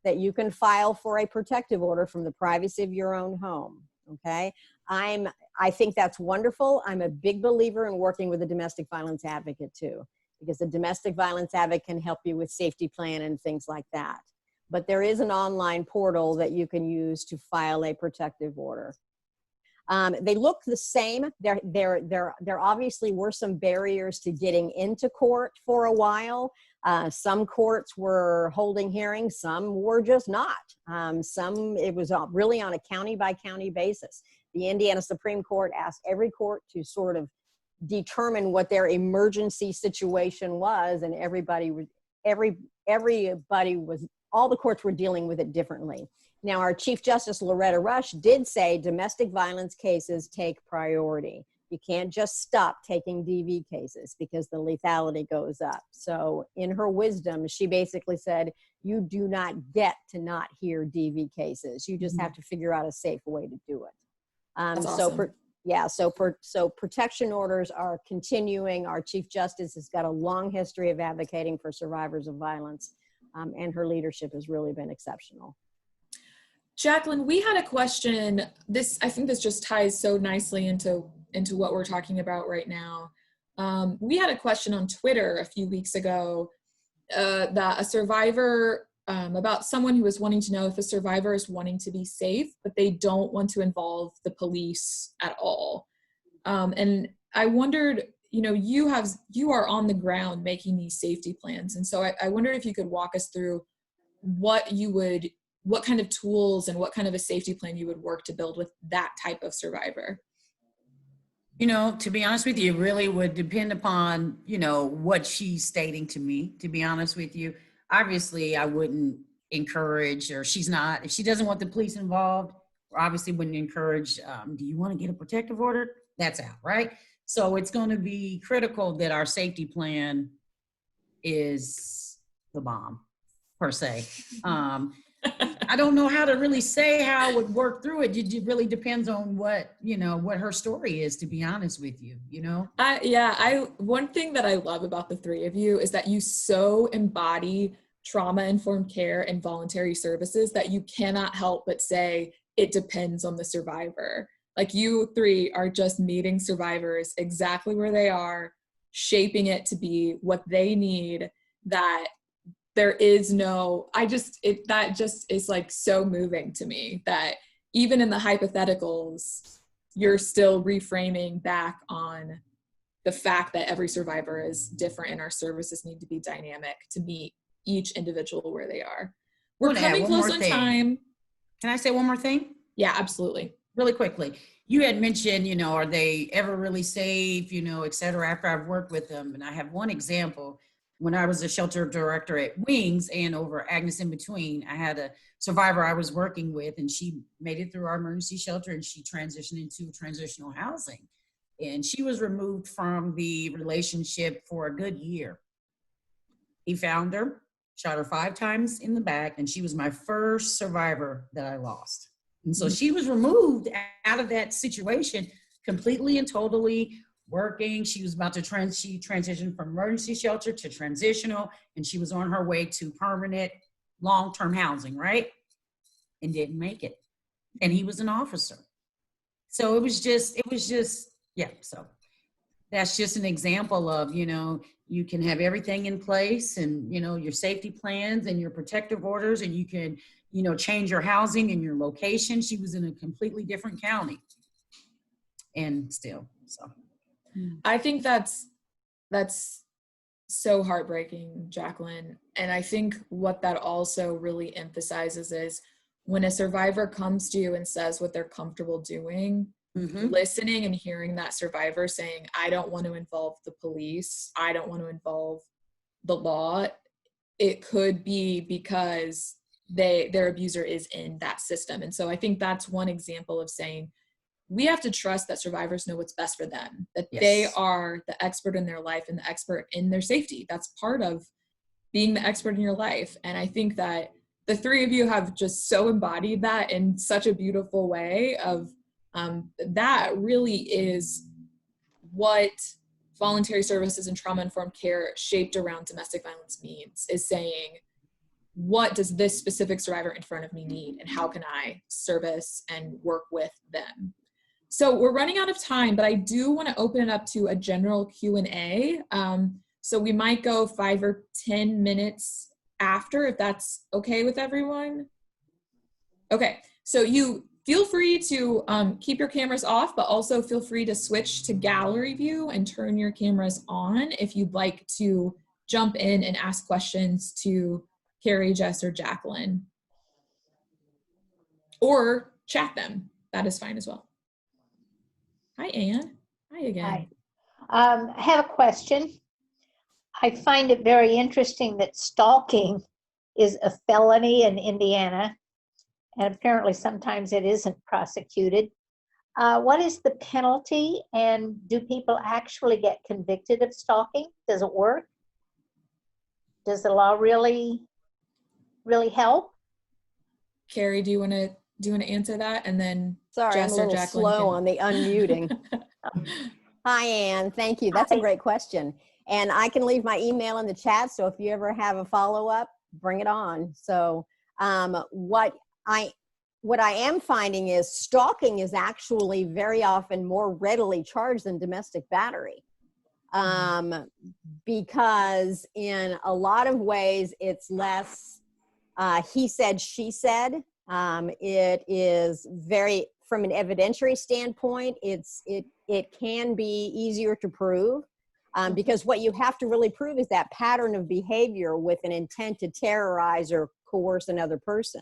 that you can file for a protective order from the privacy of your own home. Okay. I think that's wonderful. I'm a big believer in working with a domestic violence advocate too, because the domestic violence advocate can help you with safety plan and things like that. But there is an online portal that you can use to file a protective order. They look the same. There obviously were some barriers to getting into court for a while. Some courts were holding hearings, some were just not. Some, it was really on a county by county basis. The Indiana Supreme Court asked every court to sort of determine what their emergency situation was, and all the courts were dealing with it differently. Now, our Chief Justice Loretta Rush did say domestic violence cases take priority. You can't just stop taking DV cases because the lethality goes up. So in her wisdom, she basically said, you do not get to not hear DV cases. You just have to figure out a safe way to do it. That's awesome. So protection orders are continuing. Our Chief Justice has got a long history of advocating for survivors of violence, and her leadership has really been exceptional. Jacqueline, we had a question. I think this just ties so nicely into what we're talking about right now. We had a question on Twitter a few weeks ago that a survivor, about someone who was wanting to know if a survivor is wanting to be safe, but they don't want to involve the police at all. And I wondered, you are on the ground making these safety plans. And so I wondered if you could walk us through what kind of tools and what kind of a safety plan you would work to build with that type of survivor. To be honest with you, it really would depend upon, what she's stating to me, to be honest with you. Obviously, I wouldn't encourage, or if she doesn't want the police involved, or obviously wouldn't encourage, do you want to get a protective order? That's out, right? So it's going to be critical that our safety plan is the bomb, per se. I don't know how to really say how I would work through it. It really depends on what her story is, to be honest with you, One thing that I love about the three of you is that you so embody trauma-informed care and voluntary services that you cannot help but say it depends on the survivor. Like, you three are just meeting survivors exactly where they are, shaping it to be what they need. That there is no, that just is like so moving to me, that even in the hypotheticals, you're still reframing back on the fact that every survivor is different and our services need to be dynamic to meet each individual where they are. We're coming close on time. Can I say one more thing? Yeah, absolutely. Really quickly. You had mentioned, are they ever really safe, et cetera, after I've worked with them. And I have one example. when I was a shelter director at Wings and over Agnes in Between, I had a survivor I was working with, and she made it through our emergency shelter, and she transitioned into transitional housing. And she was removed from the relationship for a good year. He found her, shot her 5 times in the back, and she was my first survivor that I lost. And so she was removed out of that situation completely and totally working. She was about to she transitioned from emergency shelter to transitional, and she was on her way to permanent long-term housing, right? And didn't make it. And he was an officer. So it was just, yeah. So that's just an example of, you know, you can have everything in place and, you know, your safety plans and your protective orders, and you can, you know, change your housing and your location. She was in a completely different county and still, so. I think that's so heartbreaking, Jacqueline. And I think what that also really emphasizes is when a survivor comes to you and says what they're comfortable doing, listening and hearing that survivor saying, I don't want to involve the police, I don't want to involve the law, it could be because their abuser is in that system. And so I think that's one example of saying, we have to trust that survivors know what's best for them, that they are the expert in their life and the expert in their safety. That's part of being the expert in your life. And I think that the 3 of you have just so embodied that in such a beautiful way of that really is what voluntary services and trauma-informed care shaped around domestic violence means, is saying, what does this specific survivor in front of me need, and how can I service and work with them? So we're running out of time, but I do want to open it up to a general Q&A. So we might go 5 or 10 minutes after, if that's okay with everyone. Okay, so you feel free to keep your cameras off, but also feel free to switch to gallery view and turn your cameras on if you'd like to jump in and ask questions to Carrie, Jess, or Jacqueline. Or chat them, that is fine as well. Hi, Anne. Hi again. Hi. I have a question. I find it very interesting that stalking is a felony in Indiana, and apparently sometimes it isn't prosecuted. What is the penalty, and do people actually get convicted of stalking? Does it work? Does the law really help? Carrie, do you want to answer that, and then Sorry, Jess I'm a or little Jacqueline slow can- on the unmuting. Hi, Anne. Thank you. That's a great question. And I can leave my email in the chat, so if you ever have a follow-up, bring it on. So what I am finding is stalking is actually very often more readily charged than domestic battery. Because in a lot of ways, it's less he said, she said. It is very, from an evidentiary standpoint, it can be easier to prove because what you have to really prove is that pattern of behavior with an intent to terrorize or coerce another person.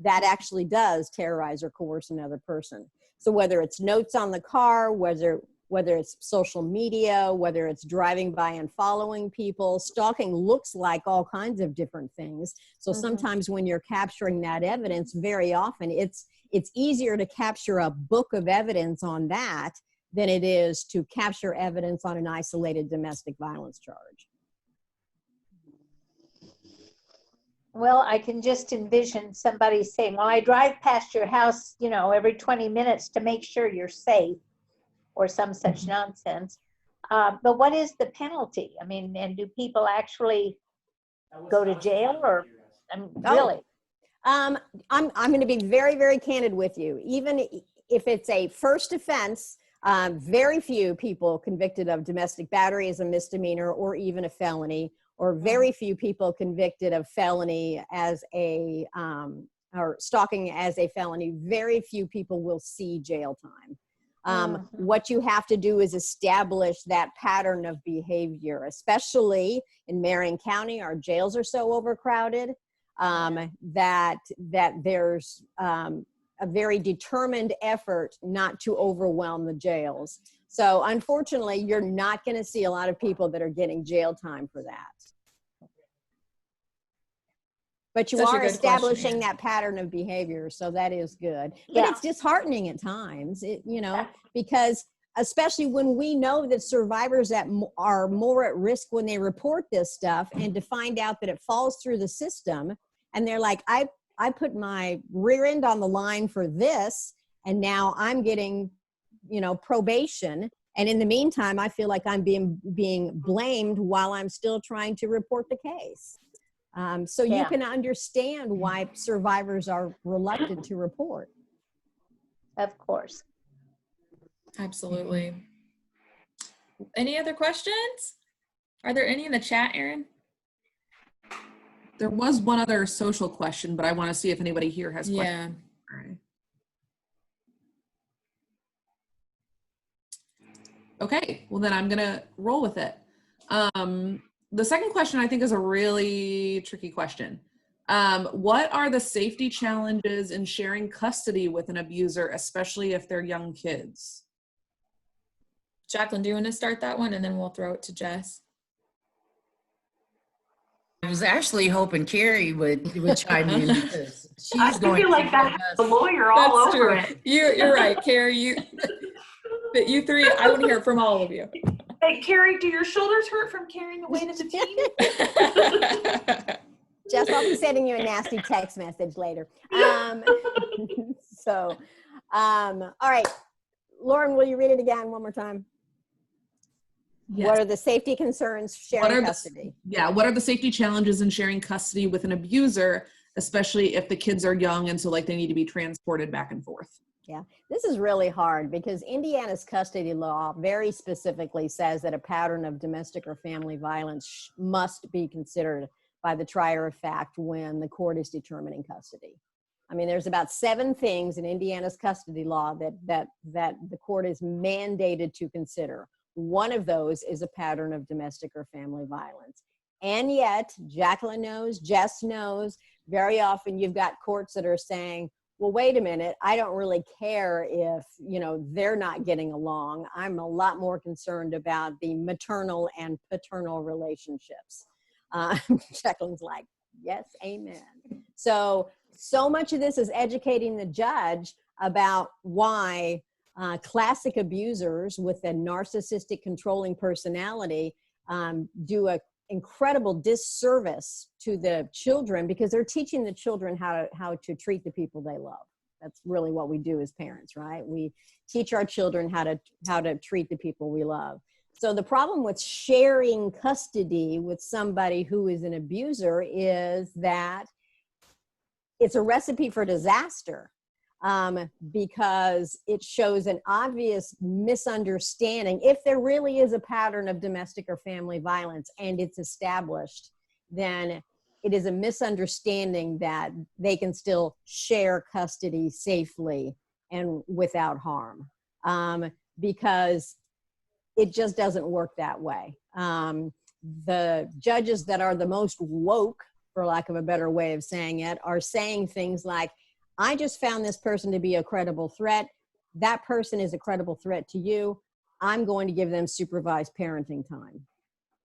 That actually does terrorize or coerce another person. So whether it's notes on the car, whether it's social media, whether it's driving by and following people, stalking looks like all kinds of different things. So sometimes when you're capturing that evidence, very often it's easier to capture a book of evidence on that than it is to capture evidence on an isolated domestic violence charge. Well, I can just envision somebody saying, well, I drive past your house, you know, every 20 minutes to make sure you're safe, or some such nonsense. But what is the penalty? I mean, and do people actually go to jail, or really? I'm going to be very, very candid with you. Even if it's a first offense, very few people convicted of domestic battery as a misdemeanor or even a felony, or very few people convicted of felony as a, or stalking as a felony, very few people will see jail time. What you have to do is establish that pattern of behavior, especially in Marion County. Our jails are so overcrowded that there's a very determined effort not to overwhelm the jails. So unfortunately, you're not going to see a lot of people that are getting jail time for that. But you Such a are good establishing question, that pattern of behavior, so that is good. But Yeah. it's disheartening at times, because especially when we know that survivors that are more at risk when they report this stuff, and to find out that it falls through the system, and they're like, I put my rear end on the line for this, and now I'm getting, probation. And in the meantime, I feel like I'm being blamed while I'm still trying to report the case. So you Yeah. can understand why survivors are reluctant to report. Of course. Absolutely. Any other questions? Are there any in the chat, Erin? There was one other social question, but I want to see if anybody here has questions. Yeah. All right. Okay, well then I'm gonna roll with it. The second question I think is a really tricky question. What are the safety challenges in sharing custody with an abuser, especially if they're young kids? Jacqueline, do you want to start that one, and then we'll throw it to Jess? I was actually hoping Carrie would chime in because I she's going feel like that has the lawyer all That's over true. it. You're right, Carrie. You three, I want to hear from all of you. Hey, Carrie, do your shoulders hurt from carrying the weight of the team? Jess, I'll be sending you a nasty text message later. All right. Lauren, will you read it again one more time? Yes. What are the safety concerns sharing custody? What are the safety challenges in sharing custody with an abuser, especially if the kids are young and so like they need to be transported back and forth? Yeah, this is really hard because Indiana's custody law very specifically says that a pattern of domestic or family violence must be considered by the trier of fact when the court is determining custody. I mean, there's about 7 things in Indiana's custody law that the court is mandated to consider. One of those is a pattern of domestic or family violence. And yet, Jacqueline knows, Jess knows, very often you've got courts that are saying, well, wait a minute, I don't really care if, they're not getting along. I'm a lot more concerned about the maternal and paternal relationships. Jacqueline's like, yes, amen. So much of this is educating the judge about why classic abusers with a narcissistic controlling personality do an incredible disservice to the children because they're teaching the children how to treat the people they love. That's really what we do as parents, right? We teach our children how to treat the people we love. So the problem with sharing custody with somebody who is an abuser is that it's a recipe for disaster. Because it shows an obvious misunderstanding. If there really is a pattern of domestic or family violence and it's established, then it is a misunderstanding that they can still share custody safely and without harm, because it just doesn't work that way. The judges that are the most woke, for lack of a better way of saying it, are saying things like, I just found this person to be a credible threat. That person is a credible threat to you. I'm going to give them supervised parenting time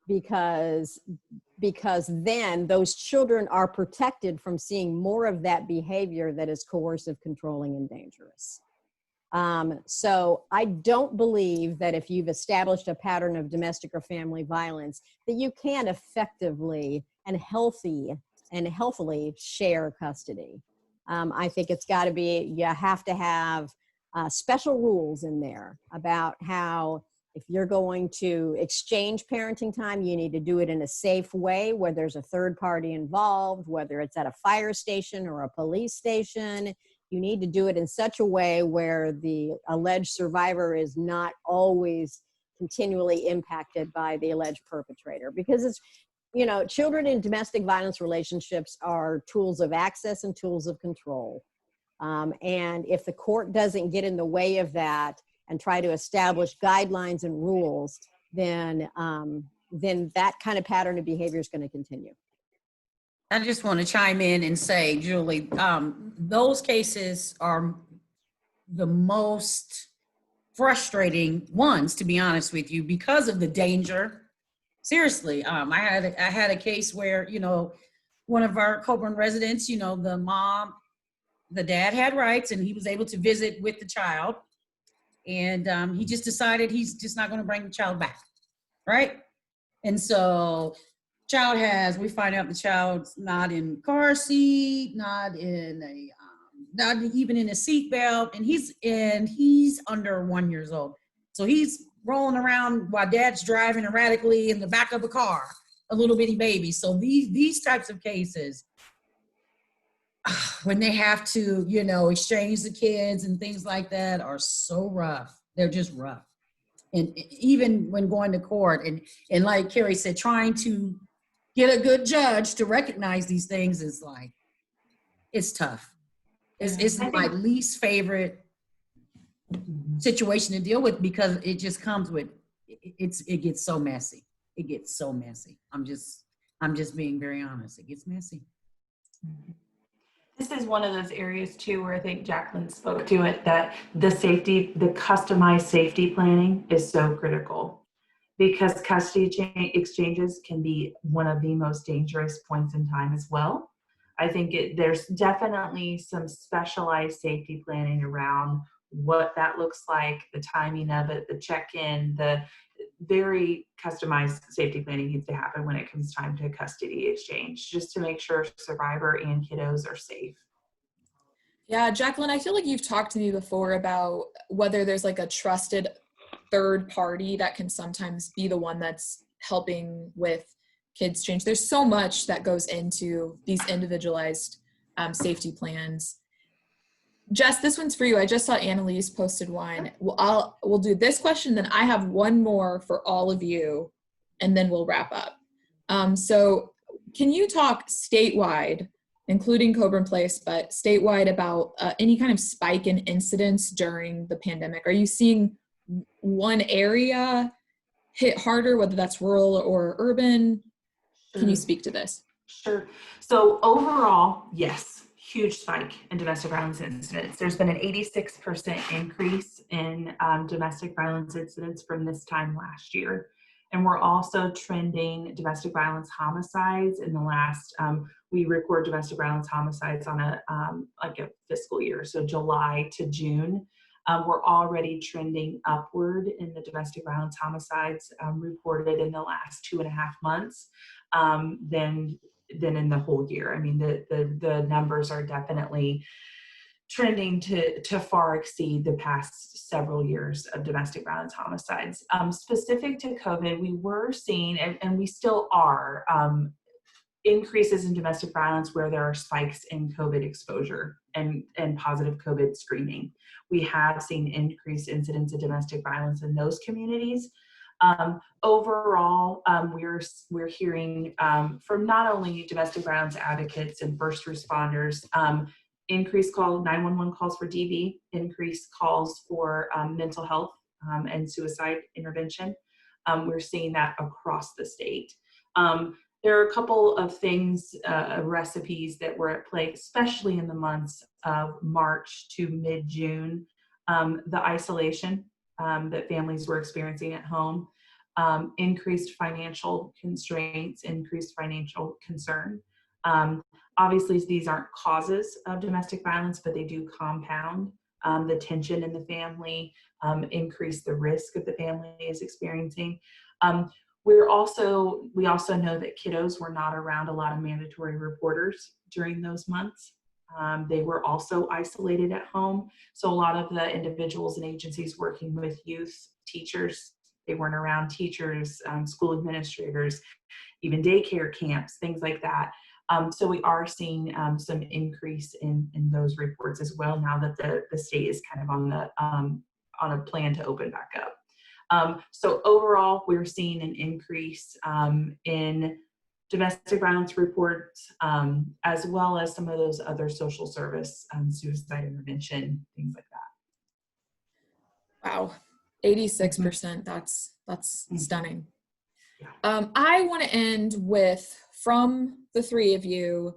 because then those children are protected from seeing more of that behavior that is coercive, controlling, and dangerous. So I don't believe that if you've established a pattern of domestic or family violence, that you can effectively and healthily share custody. I think it's got to be, you have to have special rules in there about how if you're going to exchange parenting time, you need to do it in a safe way where there's a third party involved, whether it's at a fire station or a police station. You need to do it in such a way where the alleged survivor is not always continually impacted by the alleged perpetrator, because it's, children in domestic violence relationships are tools of access and tools of control. And if the court doesn't get in the way of that and try to establish guidelines and rules, then that kind of pattern of behavior is going to continue. I just want to chime in and say, Julie, those cases are the most frustrating ones, to be honest with you, because of the danger. Seriously, I had a case where, one of our Coburn residents, you know, the dad had rights and he was able to visit with the child. And he just decided he's just not going to bring the child back, right? And so we find out the child's not in car seat, not even in a seat belt, and he's under 1 year old. So he's rolling around while dad's driving erratically in the back of the car, a little bitty baby. So these types of cases, when they have to, you know, exchange the kids and things like that, are so rough. They're just rough. And even when going to court, and like Carrie said, trying to get a good judge to recognize these things is like, it's tough. It's my least favorite situation to deal with, because it just comes with, it gets so messy. It gets so messy. I'm just being very honest. It gets messy. This is one of those areas too where I think Jacqueline spoke to it, that the customized safety planning is so critical, because custody exchanges can be one of the most dangerous points in time as well. I think there's definitely some specialized safety planning around what that looks like, the timing of it, the check-in, the very customized safety planning needs to happen when it comes time to custody exchange, just to make sure survivor and kiddos are safe. Yeah, Jacqueline, I feel like you've talked to me before about whether there's like a trusted third party that can sometimes be the one that's helping with kids change. There's so much that goes into these individualized safety plans. Jess, this one's for you. I just saw Annalise posted one. We'll do this question, then I have one more for all of you, and then we'll wrap up. So can you talk statewide, including Coburn Place, but statewide, about any kind of spike in incidents during the pandemic? Are you seeing one area hit harder, whether that's rural or urban? Can you speak to this? Sure. So overall, yes, huge spike in domestic violence incidents. There's been an 86% increase in domestic violence incidents from this time last year. And we're also trending domestic violence homicides in the last, we record domestic violence homicides on a fiscal year. So July to June, we're already trending upward in the domestic violence homicides reported in the last 2.5 months than in the whole year. I mean, the numbers are definitely trending to far exceed the past several years of domestic violence homicides. Specific to COVID, we were seeing, and we still are, increases in domestic violence where there are spikes in COVID exposure and positive COVID screening. We have seen increased incidents of domestic violence in those communities. Overall, we're hearing from not only domestic violence advocates and first responders, increased 911 calls for DV, increased calls for mental health and suicide intervention. We're seeing that across the state. There are a couple of things, recipes that were at play, especially in the months of March to mid-June. The isolation that families were experiencing at home, increased financial constraints, increased financial concern. Obviously, these aren't causes of domestic violence, but they do compound the tension in the family, increase the risk that the family is experiencing. We also know that kiddos were not around a lot of mandatory reporters during those months. They were also isolated at home. So a lot of the individuals and agencies working with youth, teachers, they weren't around teachers, school administrators, even daycare camps, things like that. So we are seeing some increase in those reports as well, now that the state is kind of on a plan to open back up. So overall, we're seeing an increase in domestic violence reports, as well as some of those other social service, suicide intervention, things like that. Wow, 86%. That's stunning. Yeah. I want to end with, from the three of you,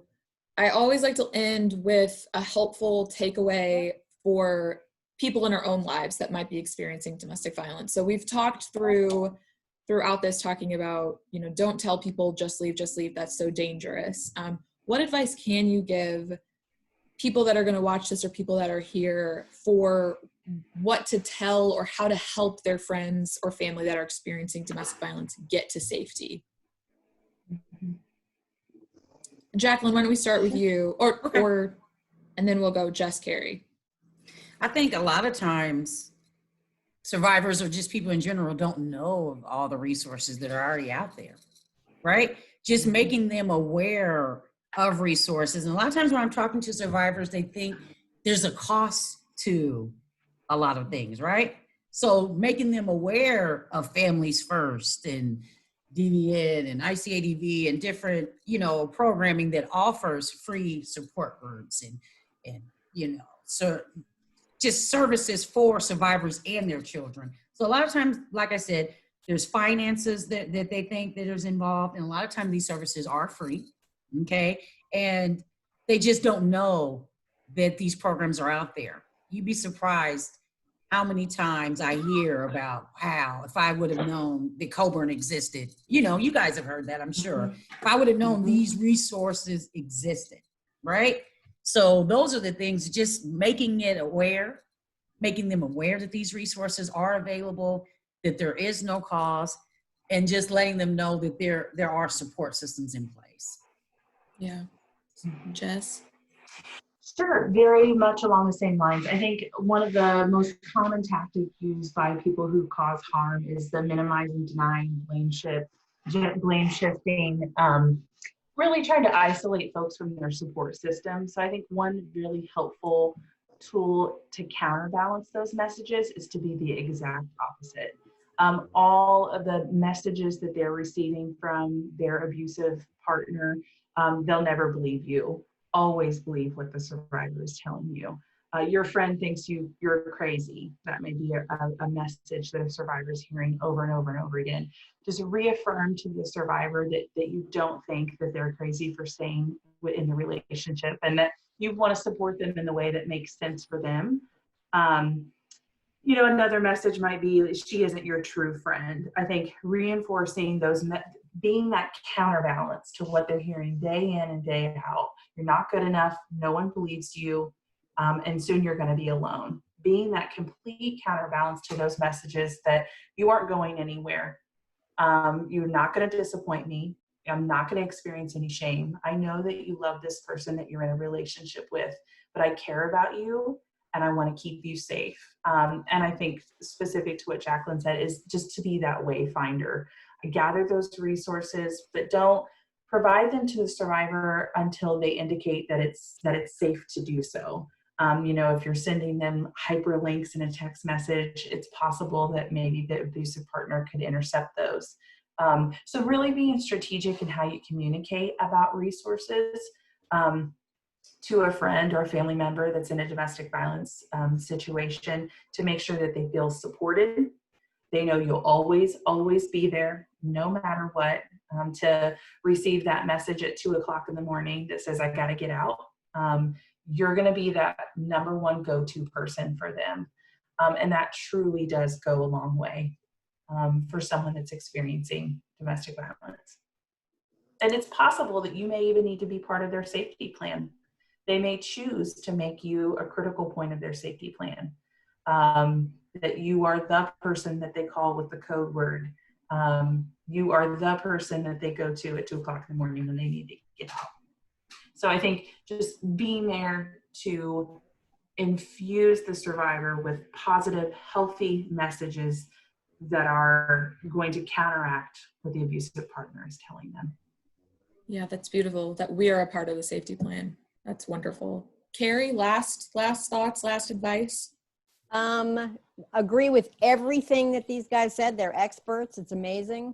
I always like to end with a helpful takeaway for people in our own lives that might be experiencing domestic violence. So we've talked throughout this, talking about, don't tell people, just leave, that's so dangerous. what advice can you give people that are going to watch this or people that are here for what to tell or how to help their friends or family that are experiencing domestic violence get to safety? Jacqueline, why don't we start with you, and then we'll go Jess, Carrie. I think a lot of times survivors or just people in general don't know of all the resources that are already out there, right? Just making them aware of resources. And a lot of times when I'm talking to survivors, they think there's a cost to a lot of things, right? So making them aware of Families First and DVN and ICADV and different, programming that offers free support groups and so just services for survivors and their children. So a lot of times, like I said, there's finances that they think that is involved. And a lot of times these services are free, okay? And they just don't know that these programs are out there. You'd be surprised how many times I hear about, wow, if I would have known that Coburn existed. You guys have heard that, I'm sure. If I would have known these resources existed, right? So those are the things, just making them aware that these resources are available, that there is no cost, and just letting them know that there are support systems in place. Yeah. Jess? Sure, very much along the same lines. I think one of the most common tactics used by people who cause harm is the minimizing, denying, blame shifting, really trying to isolate folks from their support system. So I think one really helpful tool to counterbalance those messages is to be the exact opposite. All of the messages that they're receiving from their abusive partner, they'll never believe you. Always believe what the survivor is telling you. Your friend thinks you're crazy. That may be a message that a survivor is hearing over and over and over again. Just reaffirm to the survivor that you don't think that they're crazy for staying in the relationship, and that you want to support them in the way that makes sense for them. Another message might be, she isn't your true friend. I think reinforcing those, being that counterbalance to what they're hearing day in and day out. You're not good enough. No one believes you. And soon you're going to be alone. Being that complete counterbalance to those messages that you aren't going anywhere. You're not going to disappoint me. I'm not going to experience any shame. I know that you love this person that you're in a relationship with, but I care about you and I want to keep you safe. And I think specific to what Jacqueline said is just to be that wayfinder. Gather those resources, but don't provide them to the survivor until they indicate that it's safe to do so. If you're sending them hyperlinks in a text message, it's possible that maybe the abusive partner could intercept those. So really being strategic in how you communicate about resources to a friend or a family member that's in a domestic violence situation, to make sure that they feel supported. They know you'll always be there, no matter what, to receive that message at 2:00 in the morning that says, I got to get out. You're going to be that number one go-to person for them. And that truly does go a long way for someone that's experiencing domestic violence. And it's possible that you may even need to be part of their safety plan. They may choose to make you a critical point of their safety plan. That you are the person that they call with the code word. You are the person that they go to at 2:00 in the morning when they need to get out. So I think just being there to infuse the survivor with positive, healthy messages that are going to counteract what the abusive partner is telling them. Yeah, that's beautiful that we are a part of the safety plan. That's wonderful. Carrie, last thoughts, last advice? Agree with everything that these guys said. They're experts. It's amazing.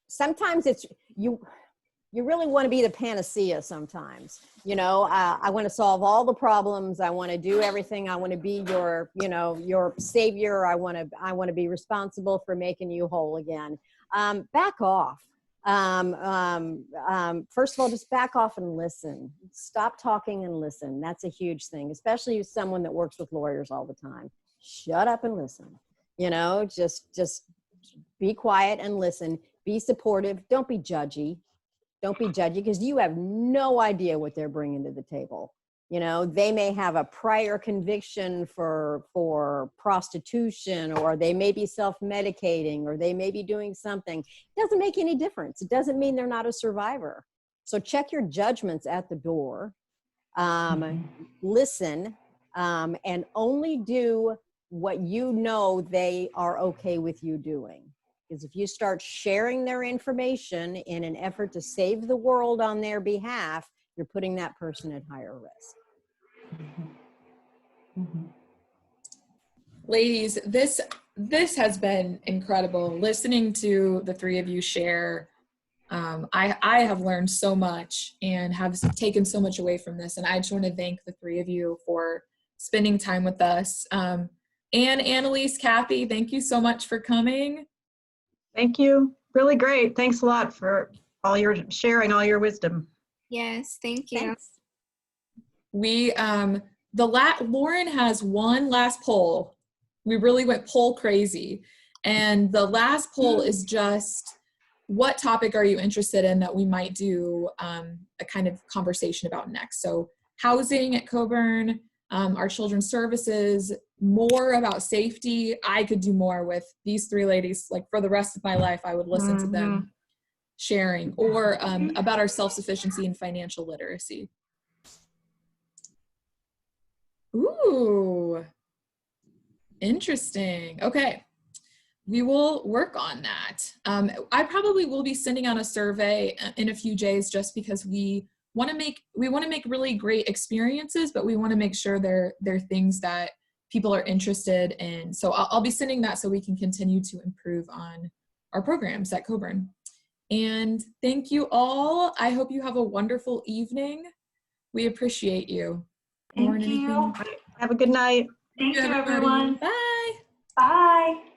Sometimes it's you really want to be the panacea sometimes. I want to solve all the problems. I want to do everything. I want to be your savior. I want to be responsible for making you whole again. Back off. First of all, just back off and listen. Stop talking and listen. That's a huge thing, especially as someone that works with lawyers all the time. Shut up and listen. Just be quiet and listen. Be supportive. Don't be judgy. Don't be judgy because you have no idea what they're bringing to the table. You know, they may have a prior conviction for prostitution, or they may be self-medicating, or they may be doing something. It doesn't make any difference. It doesn't mean they're not a survivor. So check your judgments at the door. Listen, and only do what you know they are okay with you doing. Because if you start sharing their information in an effort to save the world on their behalf, you're putting that person at higher risk. Ladies, this has been incredible. Listening to the three of you share, I have learned so much and have taken so much away from this. And I just want to thank the three of you for spending time with us. Anne, Annalise, Kathy, thank you so much for coming. Thank you. Really great. Thanks a lot for all your sharing, all your wisdom. Yes, thank you. Thanks. We, Lauren has one last poll. We really went poll crazy. And the last poll is just, what topic are you interested in that we might do a kind of conversation about next? So housing at Coburn, our children's services, more about safety. I could do more with these three ladies. Like for the rest of my life, I would listen to them sharing, or about our self-sufficiency and financial literacy. Ooh, interesting. Okay, we will work on that. I probably will be sending out a survey in a few days, just because we want to make really great experiences, but we want to make sure they're things that people are interested in. So I'll be sending that so we can continue to improve on our programs at Coburn. And thank you all. I hope you have a wonderful evening. We appreciate you. Thank you. Have a good night. Thank you, everybody. everyone. Bye. Bye.